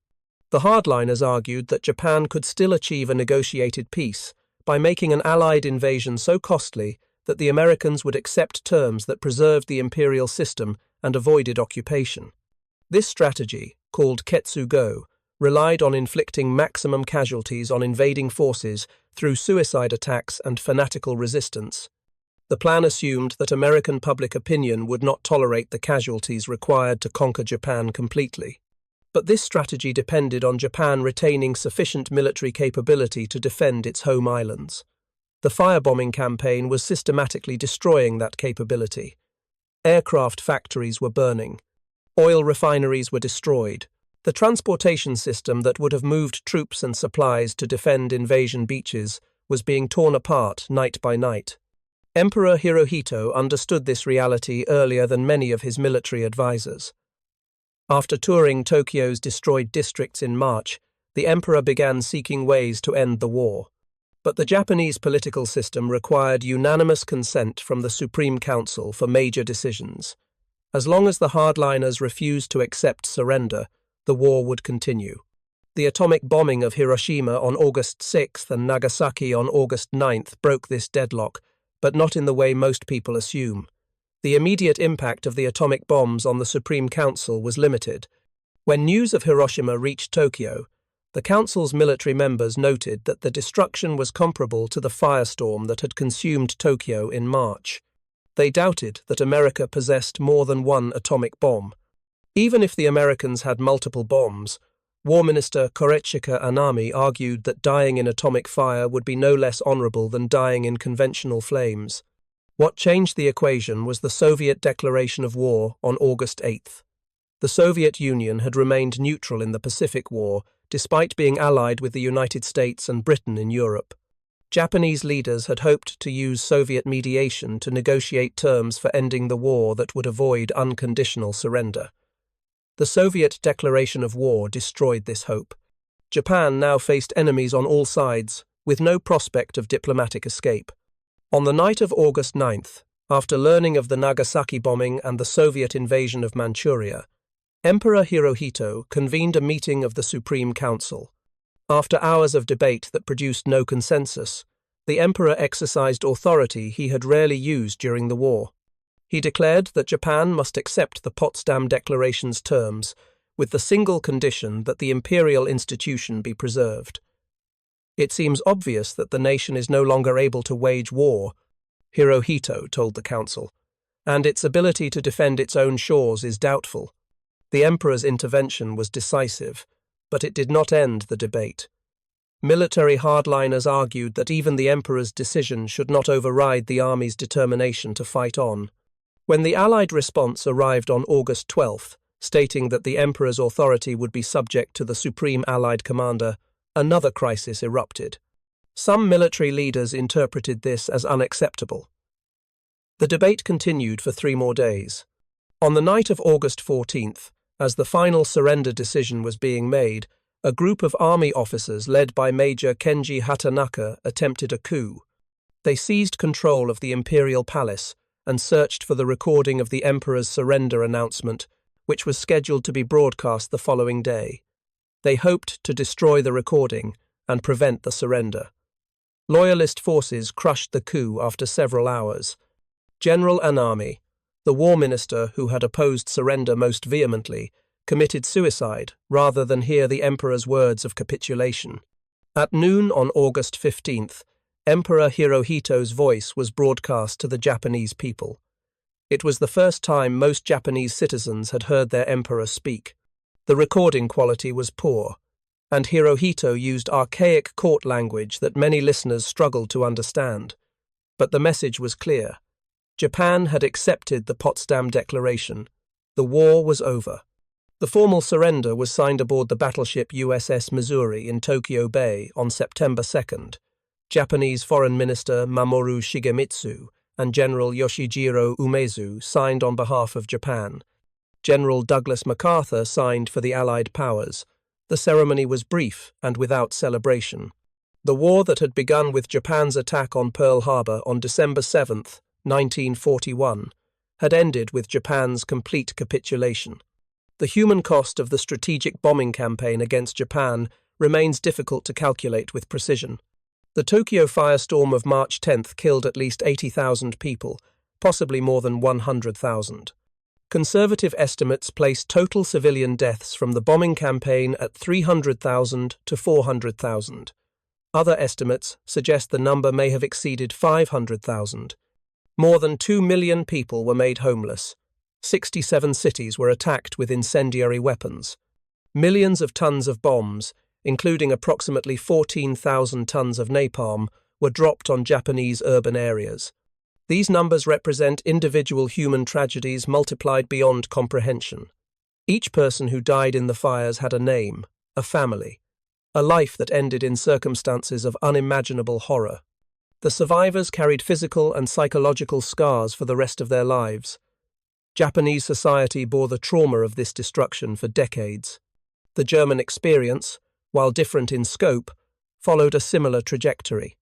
The hardliners argued that Japan could still achieve a negotiated peace by making an Allied invasion so costly that the Americans would accept terms that preserved the imperial system and avoided occupation. This strategy, called Ketsugo, relied on inflicting maximum casualties on invading forces through suicide attacks and fanatical resistance. The plan assumed that American public opinion would not tolerate the casualties required to conquer Japan completely. But this strategy depended on Japan retaining sufficient military capability to defend its home islands. The firebombing campaign was systematically destroying that capability. Aircraft factories were burning. Oil refineries were destroyed. The transportation system that would have moved troops and supplies to defend invasion beaches was being torn apart night by night. Emperor Hirohito understood this reality earlier than many of his military advisors. After touring Tokyo's destroyed districts in March, the emperor began seeking ways to end the war. But the Japanese political system required unanimous consent from the Supreme Council for major decisions. As long as the hardliners refused to accept surrender, the war would continue. The atomic bombing of Hiroshima on August 6th and Nagasaki on August 9th broke this deadlock, but not in the way most people assume. The immediate impact of the atomic bombs on the Supreme Council was limited. When news of Hiroshima reached Tokyo, the Council's military members noted that the destruction was comparable to the firestorm that had consumed Tokyo in March. They doubted that America possessed more than one atomic bomb. Even if the Americans had multiple bombs, War Minister Korechika Anami argued that dying in atomic fire would be no less honorable than dying in conventional flames. What changed the equation was the Soviet declaration of war on August 8th. The Soviet Union had remained neutral in the Pacific War, despite being allied with the United States and Britain in Europe. Japanese leaders had hoped to use Soviet mediation to negotiate terms for ending the war that would avoid unconditional surrender. The Soviet declaration of war destroyed this hope. Japan now faced enemies on all sides, with no prospect of diplomatic escape. On the night of August 9th, after learning of the Nagasaki bombing and the Soviet invasion of Manchuria, Emperor Hirohito convened a meeting of the Supreme Council. After hours of debate that produced no consensus, the emperor exercised authority he had rarely used during the war. He declared that Japan must accept the Potsdam Declaration's terms, with the single condition that the imperial institution be preserved. It seems obvious that the nation is no longer able to wage war, Hirohito told the council, and its ability to defend its own shores is doubtful. The emperor's intervention was decisive, but it did not end the debate. Military hardliners argued that even the emperor's decision should not override the army's determination to fight on. When the Allied response arrived on August 12th, stating that the emperor's authority would be subject to the Supreme Allied Commander, another crisis erupted. Some military leaders interpreted this as unacceptable. The debate continued for 3 more days. On the night of August 14th, as the final surrender decision was being made, a group of army officers led by Major Kenji Hatanaka attempted a coup. They seized control of the imperial palace and searched for the recording of the emperor's surrender announcement, which was scheduled to be broadcast the following day. They hoped to destroy the recording and prevent the surrender. Loyalist forces crushed the coup after several hours. General Anami, the war minister who had opposed surrender most vehemently, committed suicide rather than hear the emperor's words of capitulation. At noon on August 15th, Emperor Hirohito's voice was broadcast to the Japanese people. It was the first time most Japanese citizens had heard their emperor speak. The recording quality was poor, and Hirohito used archaic court language that many listeners struggled to understand. But the message was clear. Japan had accepted the Potsdam Declaration. The war was over. The formal surrender was signed aboard the battleship USS Missouri in Tokyo Bay on September 2nd. Japanese Foreign Minister Mamoru Shigemitsu and General Yoshijiro Umezu signed on behalf of Japan. General Douglas MacArthur signed for the Allied powers. The ceremony was brief and without celebration. The war that had begun with Japan's attack on Pearl Harbor on December 7th, 1941, had ended with Japan's complete capitulation. The human cost of the strategic bombing campaign against Japan remains difficult to calculate with precision. The Tokyo firestorm of March 10th killed at least 80,000 people, possibly more than 100,000. Conservative estimates place total civilian deaths from the bombing campaign at 300,000 to 400,000. Other estimates suggest the number may have exceeded 500,000. More than 2 million people were made homeless. 67 cities were attacked with incendiary weapons. Millions of tons of bombs, including approximately 14,000 tons of napalm, were dropped on Japanese urban areas. These numbers represent individual human tragedies multiplied beyond comprehension. Each person who died in the fires had a name, a family, a life that ended in circumstances of unimaginable horror. The survivors carried physical and psychological scars for the rest of their lives. Japanese society bore the trauma of this destruction for decades. The German experience, while different in scope, followed a similar trajectory.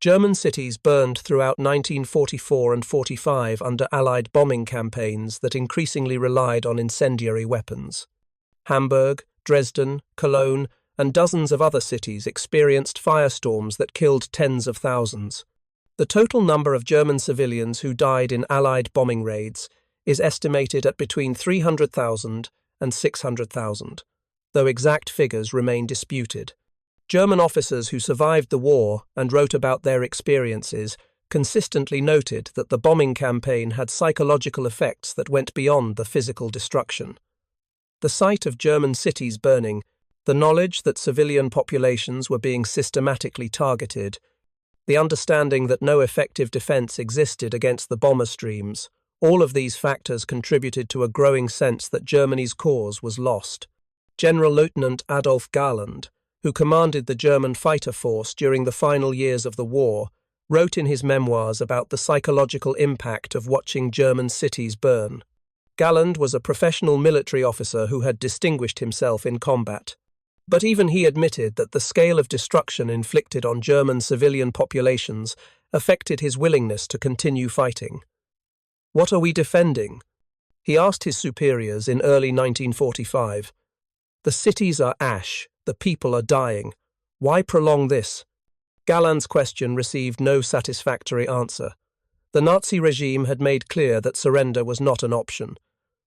German cities burned throughout 1944 and 45 under Allied bombing campaigns that increasingly relied on incendiary weapons. Hamburg, Dresden, Cologne, and dozens of other cities experienced firestorms that killed tens of thousands. The total number of German civilians who died in Allied bombing raids is estimated at between 300,000 and 600,000, though exact figures remain disputed. German officers who survived the war and wrote about their experiences consistently noted that the bombing campaign had psychological effects that went beyond the physical destruction. The sight of German cities burning, the knowledge that civilian populations were being systematically targeted, the understanding that no effective defense existed against the bomber streams, all of these factors contributed to a growing sense that Germany's cause was lost. General Lieutenant Adolf Galland, who commanded the German fighter force during the final years of the war, wrote in his memoirs about the psychological impact of watching German cities burn. Galland was a professional military officer who had distinguished himself in combat. But even he admitted that the scale of destruction inflicted on German civilian populations affected his willingness to continue fighting. "What are we defending?" he asked his superiors in early 1945. "The cities are ash, the people are dying. Why prolong this?" Galland's question received no satisfactory answer. The Nazi regime had made clear that surrender was not an option.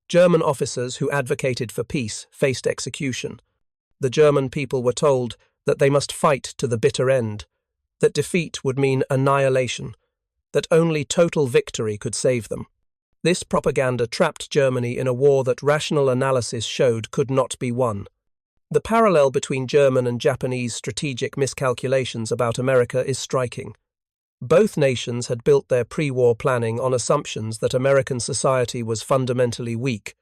German officers who advocated for peace faced execution. The German people were told that they must fight to the bitter end, that defeat would mean annihilation, that only total victory could save them. This propaganda trapped Germany in a war that rational analysis showed could not be won. The parallel between German and Japanese strategic miscalculations about America is striking. Both nations had built their pre-war planning on assumptions that American society was fundamentally weak.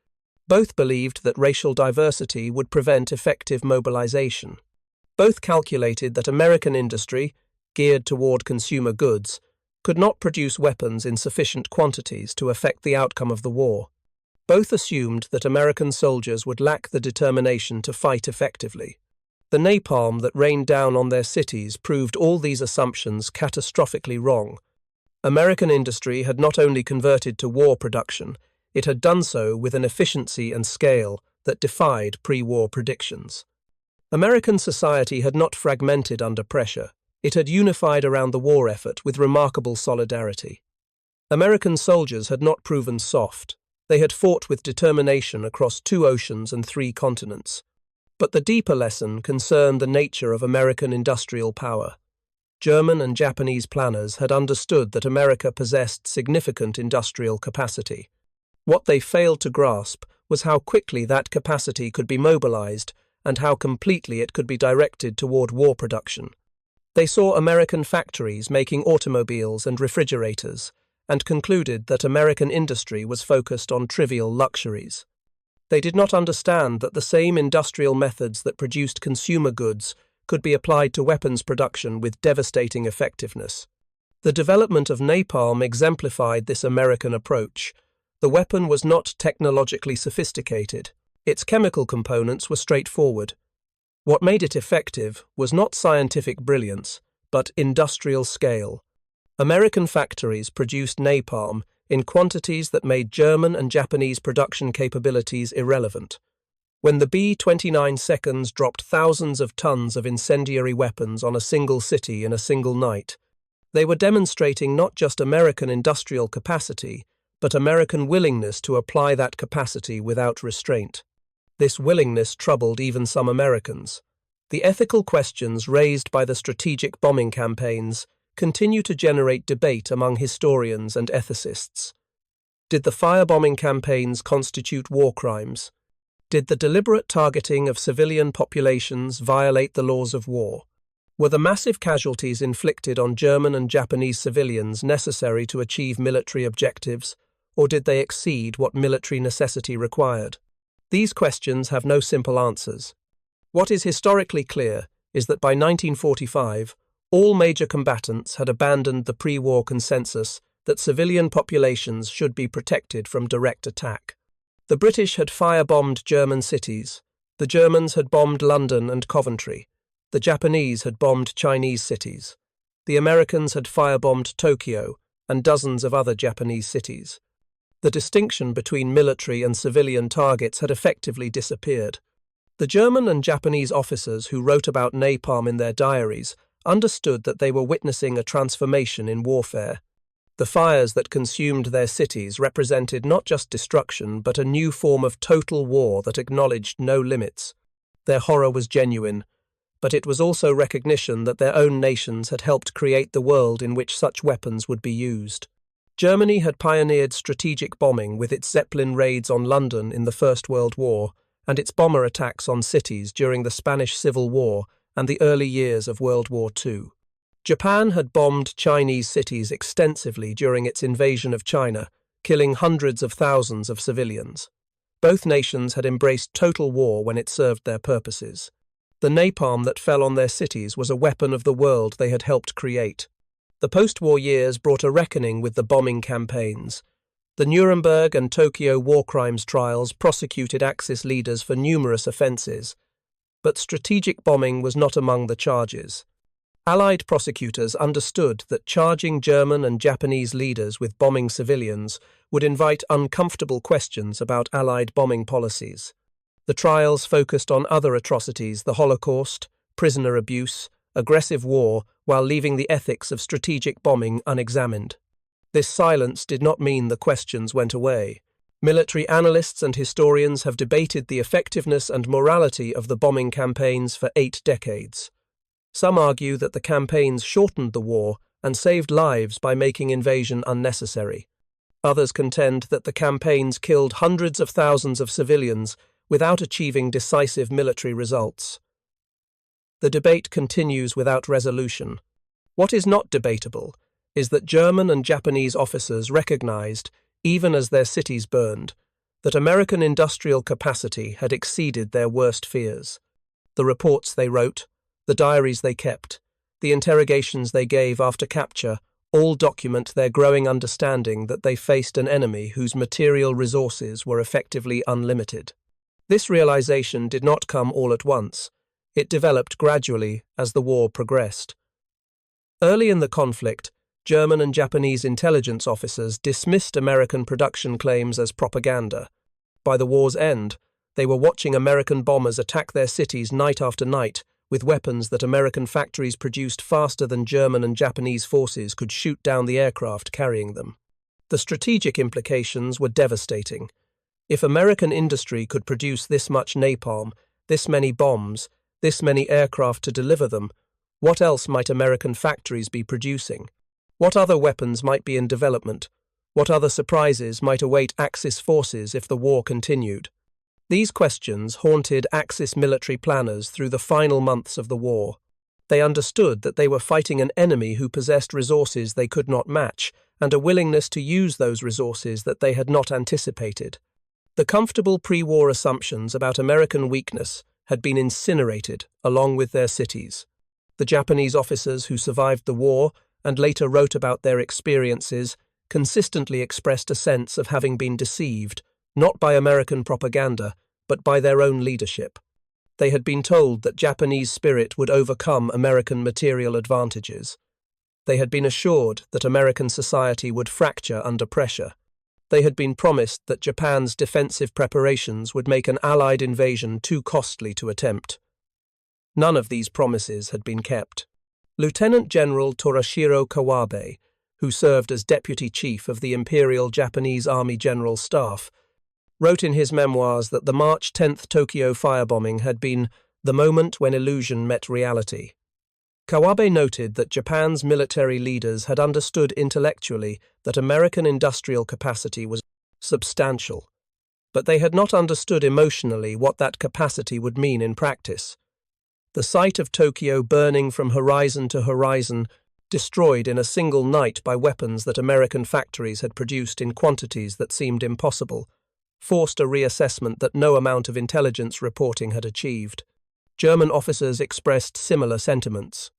Both believed that racial diversity would prevent effective mobilization. Both calculated that American industry, geared toward consumer goods, could not produce weapons in sufficient quantities to affect the outcome of the war. Both assumed that American soldiers would lack the determination to fight effectively. The napalm that rained down on their cities proved all these assumptions catastrophically wrong. American industry had not only converted to war production, it had done so with an efficiency and scale that defied pre-war predictions. American society had not fragmented under pressure. It had unified around the war effort with remarkable solidarity. American soldiers had not proven soft. They had fought with determination across 2 oceans and 3 continents. But the deeper lesson concerned the nature of American industrial power. German and Japanese planners had understood that America possessed significant industrial capacity. What they failed to grasp was how quickly that capacity could be mobilized and how completely it could be directed toward war production. They saw American factories making automobiles and refrigerators, and concluded that American industry was focused on trivial luxuries. They did not understand that the same industrial methods that produced consumer goods could be applied to weapons production with devastating effectiveness. The development of napalm exemplified this American approach. The weapon was not technologically sophisticated. Its chemical components were straightforward. What made it effective was not scientific brilliance, but industrial scale. American factories produced napalm in quantities that made German and Japanese production capabilities irrelevant. When the B-29 seconds dropped thousands of tons of incendiary weapons on a single city in a single night, they were demonstrating not just American industrial capacity, but American willingness to apply that capacity without restraint. This willingness troubled even some Americans. The ethical questions raised by the strategic bombing campaigns continue to generate debate among historians and ethicists. Did the firebombing campaigns constitute war crimes? Did the deliberate targeting of civilian populations violate the laws of war? Were the massive casualties inflicted on German and Japanese civilians necessary to achieve military objectives, or did they exceed what military necessity required? These questions have no simple answers. What is historically clear is that by 1945, all major combatants had abandoned the pre-war consensus that civilian populations should be protected from direct attack. The British had firebombed German cities, the Germans had bombed London and Coventry, the Japanese had bombed Chinese cities, the Americans had firebombed Tokyo and dozens of other Japanese cities. The distinction between military and civilian targets had effectively disappeared. The German and Japanese officers who wrote about napalm in their diaries understood that they were witnessing a transformation in warfare. The fires that consumed their cities represented not just destruction, but a new form of total war that acknowledged no limits. Their horror was genuine, but it was also recognition that their own nations had helped create the world in which such weapons would be used. Germany had pioneered strategic bombing with its Zeppelin raids on London in the First World War and its bomber attacks on cities during the Spanish Civil War and the early years of World War II. Japan had bombed Chinese cities extensively during its invasion of China, killing hundreds of thousands of civilians. Both nations had embraced total war when it served their purposes. The napalm that fell on their cities was a weapon of the world they had helped create. The post-war years brought a reckoning with the bombing campaigns. The Nuremberg and Tokyo war crimes trials prosecuted Axis leaders for numerous offences, but strategic bombing was not among the charges. Allied prosecutors understood that charging German and Japanese leaders with bombing civilians would invite uncomfortable questions about Allied bombing policies. The trials focused on other atrocities, the Holocaust, prisoner abuse, aggressive war, while leaving the ethics of strategic bombing unexamined. This silence did not mean the questions went away. Military analysts and historians have debated the effectiveness and morality of the bombing campaigns for 8 decades. Some argue that the campaigns shortened the war and saved lives by making invasion unnecessary. Others contend that the campaigns killed hundreds of thousands of civilians without achieving decisive military results. The debate continues without resolution. What is not debatable is that German and Japanese officers recognized, even as their cities burned, that American industrial capacity had exceeded their worst fears. The reports they wrote, the diaries they kept, the interrogations they gave after capture all document their growing understanding that they faced an enemy whose material resources were effectively unlimited. This realization did not come all at once. It developed gradually as the war progressed. Early in the conflict, German and Japanese intelligence officers dismissed American production claims as propaganda. By the war's end, they were watching American bombers attack their cities night after night, with weapons that American factories produced faster than German and Japanese forces could shoot down the aircraft carrying them. The strategic implications were devastating. If American industry could produce this much napalm, this many bombs, this many aircraft to deliver them, what else might American factories be producing? What other weapons might be in development? What other surprises might await Axis forces if the war continued? These questions haunted Axis military planners through the final months of the war. They understood that they were fighting an enemy who possessed resources they could not match, and a willingness to use those resources that they had not anticipated. The comfortable pre-war assumptions about American weakness had been incinerated along with their cities. The Japanese officers who survived the war and later wrote about their experiences consistently expressed a sense of having been deceived, not by American propaganda, but by their own leadership. They had been told that Japanese spirit would overcome American material advantages. They had been assured that American society would fracture under pressure. They had been promised that Japan's defensive preparations would make an Allied invasion too costly to attempt. None of these promises had been kept. Lieutenant General Torashiro Kawabe, who served as Deputy Chief of the Imperial Japanese Army General Staff, wrote in his memoirs that the March 10th Tokyo firebombing had been the moment when illusion met reality. Kawabe noted that Japan's military leaders had understood intellectually that American industrial capacity was substantial, but they had not understood emotionally what that capacity would mean in practice. The sight of Tokyo burning from horizon to horizon, destroyed in a single night by weapons that American factories had produced in quantities that seemed impossible, forced a reassessment that no amount of intelligence reporting had achieved. German officers expressed similar sentiments.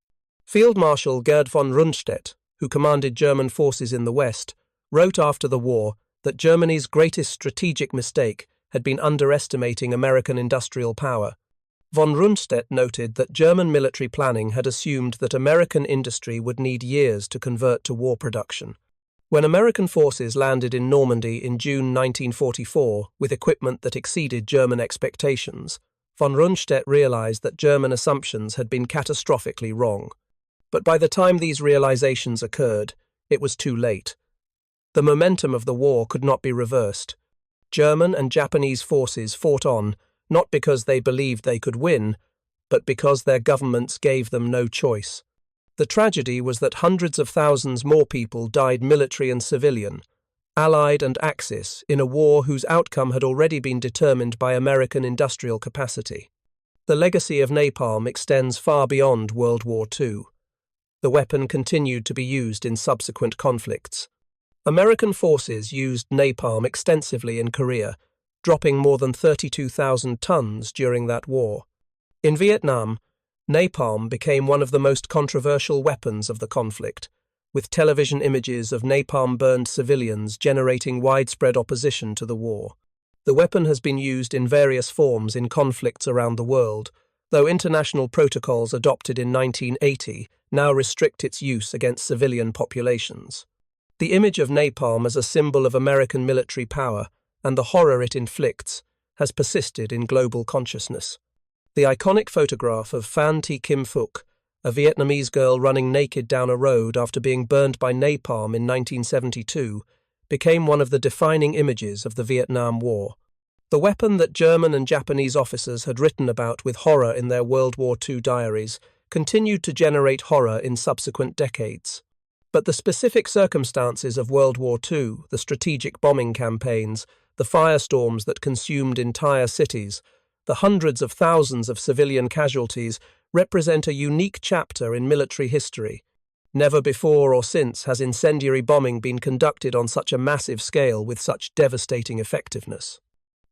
Field Marshal Gerd von Rundstedt, who commanded German forces in the West, wrote after the war that Germany's greatest strategic mistake had been underestimating American industrial power. Von Rundstedt noted that German military planning had assumed that American industry would need years to convert to war production. When American forces landed in Normandy in June 1944 with equipment that exceeded German expectations, von Rundstedt realized that German assumptions had been catastrophically wrong. But by the time these realizations occurred, it was too late. The momentum of the war could not be reversed. German and Japanese forces fought on, not because they believed they could win, but because their governments gave them no choice. The tragedy was that hundreds of thousands more people died, military and civilian, Allied and Axis, in a war whose outcome had already been determined by American industrial capacity. The legacy of napalm extends far beyond World War II. The weapon continued to be used in subsequent conflicts. American forces used napalm extensively in Korea, dropping more than 32,000 tons during that war. In Vietnam, napalm became one of the most controversial weapons of the conflict, with television images of napalm-burned civilians generating widespread opposition to the war. The weapon has been used in various forms in conflicts around the world, though international protocols adopted in 1980 now restrict its use against civilian populations. The image of napalm as a symbol of American military power and the horror it inflicts has persisted in global consciousness. The iconic photograph of Phan Thi Kim Phuc, a Vietnamese girl running naked down a road after being burned by napalm in 1972, became one of the defining images of the Vietnam War. The weapon that German and Japanese officers had written about with horror in their World War II diaries continued to generate horror in subsequent decades. But the specific circumstances of World War II, the strategic bombing campaigns, the firestorms that consumed entire cities, the hundreds of thousands of civilian casualties represent a unique chapter in military history. Never before or since has incendiary bombing been conducted on such a massive scale with such devastating effectiveness.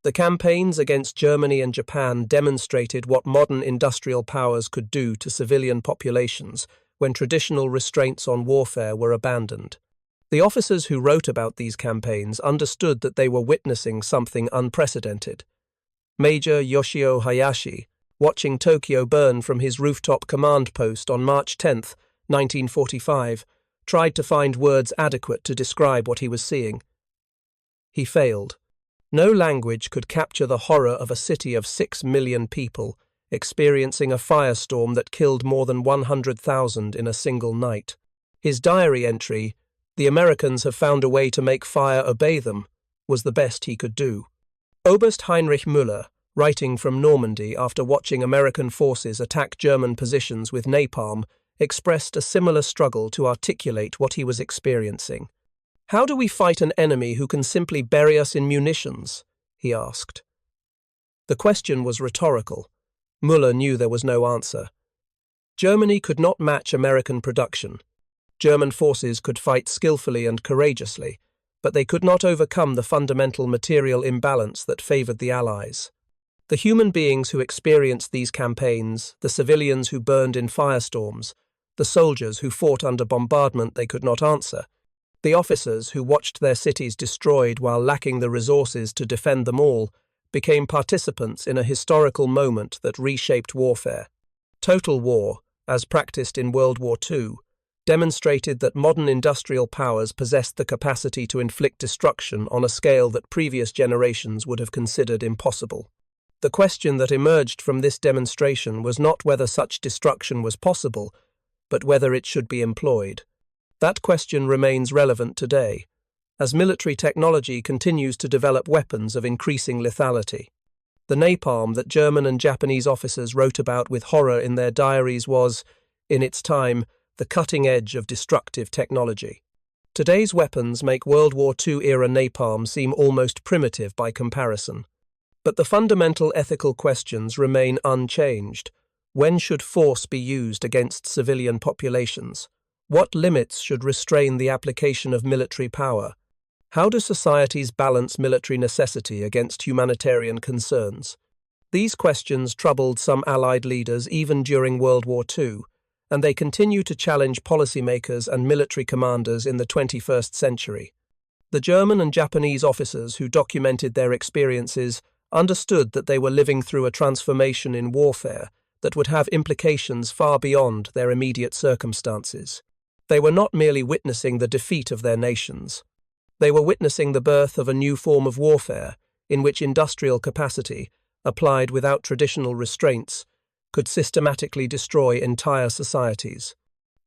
The campaigns against Germany and Japan demonstrated what modern industrial powers could do to civilian populations when traditional restraints on warfare were abandoned. The officers who wrote about these campaigns understood that they were witnessing something unprecedented. Major Yoshio Hayashi, watching Tokyo burn from his rooftop command post on March 10, 1945, tried to find words adequate to describe what he was seeing. He failed. No language could capture the horror of a city of 6 million people experiencing a firestorm that killed more than 100,000 in a single night. His diary entry, "The Americans have found a way to make fire obey them," was the best he could do. Oberst Heinrich Müller, writing from Normandy after watching American forces attack German positions with napalm, expressed a similar struggle to articulate what he was experiencing. "How do we fight an enemy who can simply bury us in munitions?" he asked. The question was rhetorical. Müller knew there was no answer. Germany could not match American production. German forces could fight skillfully and courageously, but they could not overcome the fundamental material imbalance that favored the Allies. The human beings who experienced these campaigns, the civilians who burned in firestorms, the soldiers who fought under bombardment they could not answer, the officers who watched their cities destroyed while lacking the resources to defend them all, became participants in a historical moment that reshaped warfare. Total war, as practiced in World War II, demonstrated that modern industrial powers possessed the capacity to inflict destruction on a scale that previous generations would have considered impossible. The question that emerged from this demonstration was not whether such destruction was possible, but whether it should be employed. That question remains relevant today, as military technology continues to develop weapons of increasing lethality. The napalm that German and Japanese officers wrote about with horror in their diaries was, in its time, the cutting edge of destructive technology. Today's weapons make World War II-era napalm seem almost primitive by comparison. But the fundamental ethical questions remain unchanged. When should force be used against civilian populations? What limits should restrain the application of military power? How do societies balance military necessity against humanitarian concerns? These questions troubled some Allied leaders even during World War II, and they continue to challenge policymakers and military commanders in the 21st century. The German and Japanese officers who documented their experiences understood that they were living through a transformation in warfare that would have implications far beyond their immediate circumstances. They were not merely witnessing the defeat of their nations. They were witnessing the birth of a new form of warfare in which industrial capacity, applied without traditional restraints, could systematically destroy entire societies.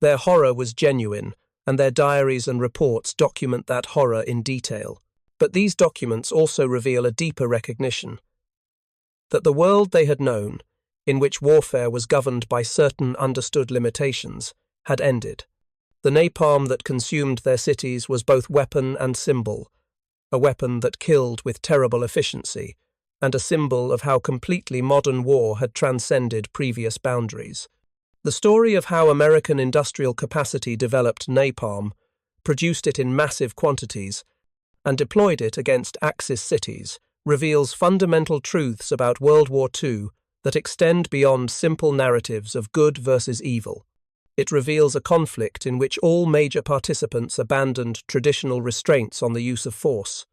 Their horror was genuine, and their diaries and reports document that horror in detail. But these documents also reveal a deeper recognition that the world they had known, in which warfare was governed by certain understood limitations, had ended. The napalm that consumed their cities was both weapon and symbol, a weapon that killed with terrible efficiency, and a symbol of how completely modern war had transcended previous boundaries. The story of how American industrial capacity developed napalm, produced it in massive quantities, and deployed it against Axis cities reveals fundamental truths about World War II that extend beyond simple narratives of good versus evil. It reveals a conflict in which all major participants abandoned traditional restraints on the use of force.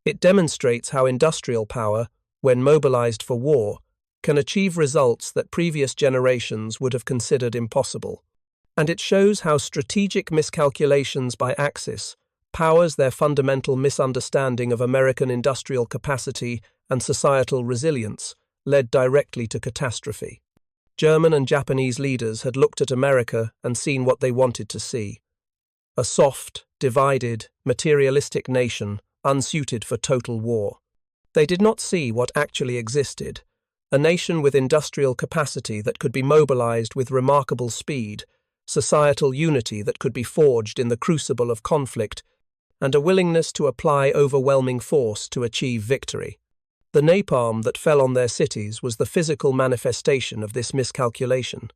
It demonstrates how industrial power, when mobilized for war, can achieve results that previous generations would have considered impossible. And it shows how strategic miscalculations by Axis powers their fundamental misunderstanding of American industrial capacity and societal resilience led directly to catastrophe. German and Japanese leaders had looked at America and seen what they wanted to see. A soft, divided, materialistic nation unsuited for total war. They did not see what actually existed, a nation with industrial capacity that could be mobilized with remarkable speed, societal unity that could be forged in the crucible of conflict, and a willingness to apply overwhelming force to achieve victory. The napalm that fell on their cities was the physical manifestation of this miscalculation.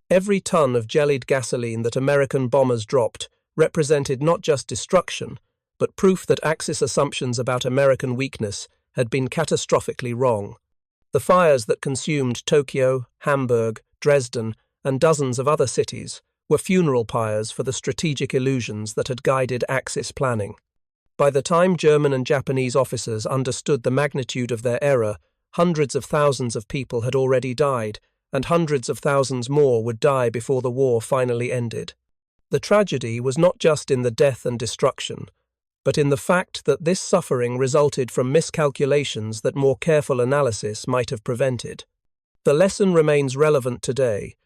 Every ton of jellied gasoline that American bombers dropped represented not just destruction, but proof that Axis assumptions about American weakness had been catastrophically wrong. The fires that consumed Tokyo, Hamburg, Dresden, and dozens of other cities were funeral pyres for the strategic illusions that had guided Axis planning. By the time German and Japanese officers understood the magnitude of their error, hundreds of thousands of people had already died, and hundreds of thousands more would die before the war finally ended. The tragedy was not just in the death and destruction, but in the fact that this suffering resulted from miscalculations that more careful analysis might have prevented. The lesson remains relevant today.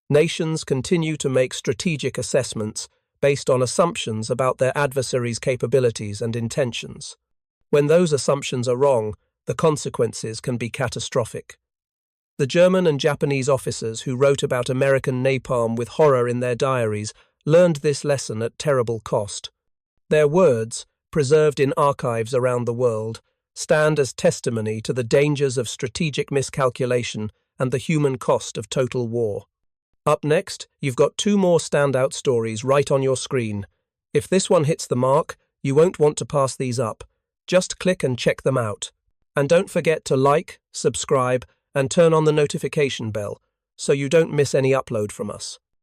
Nations continue to make strategic assessments based on assumptions about their adversaries' capabilities and intentions. When those assumptions are wrong, the consequences can be catastrophic. The German and Japanese officers who wrote about American napalm with horror in their diaries learned this lesson at terrible cost. Their words, preserved in archives around the world, stand as testimony to the dangers of strategic miscalculation and the human cost of total war. Up next, you've got two more standout stories right on your screen. If this one hits the mark, you won't want to pass these up. Just click and check them out. And don't forget to like, subscribe, and turn on the notification bell so you don't miss any upload from us.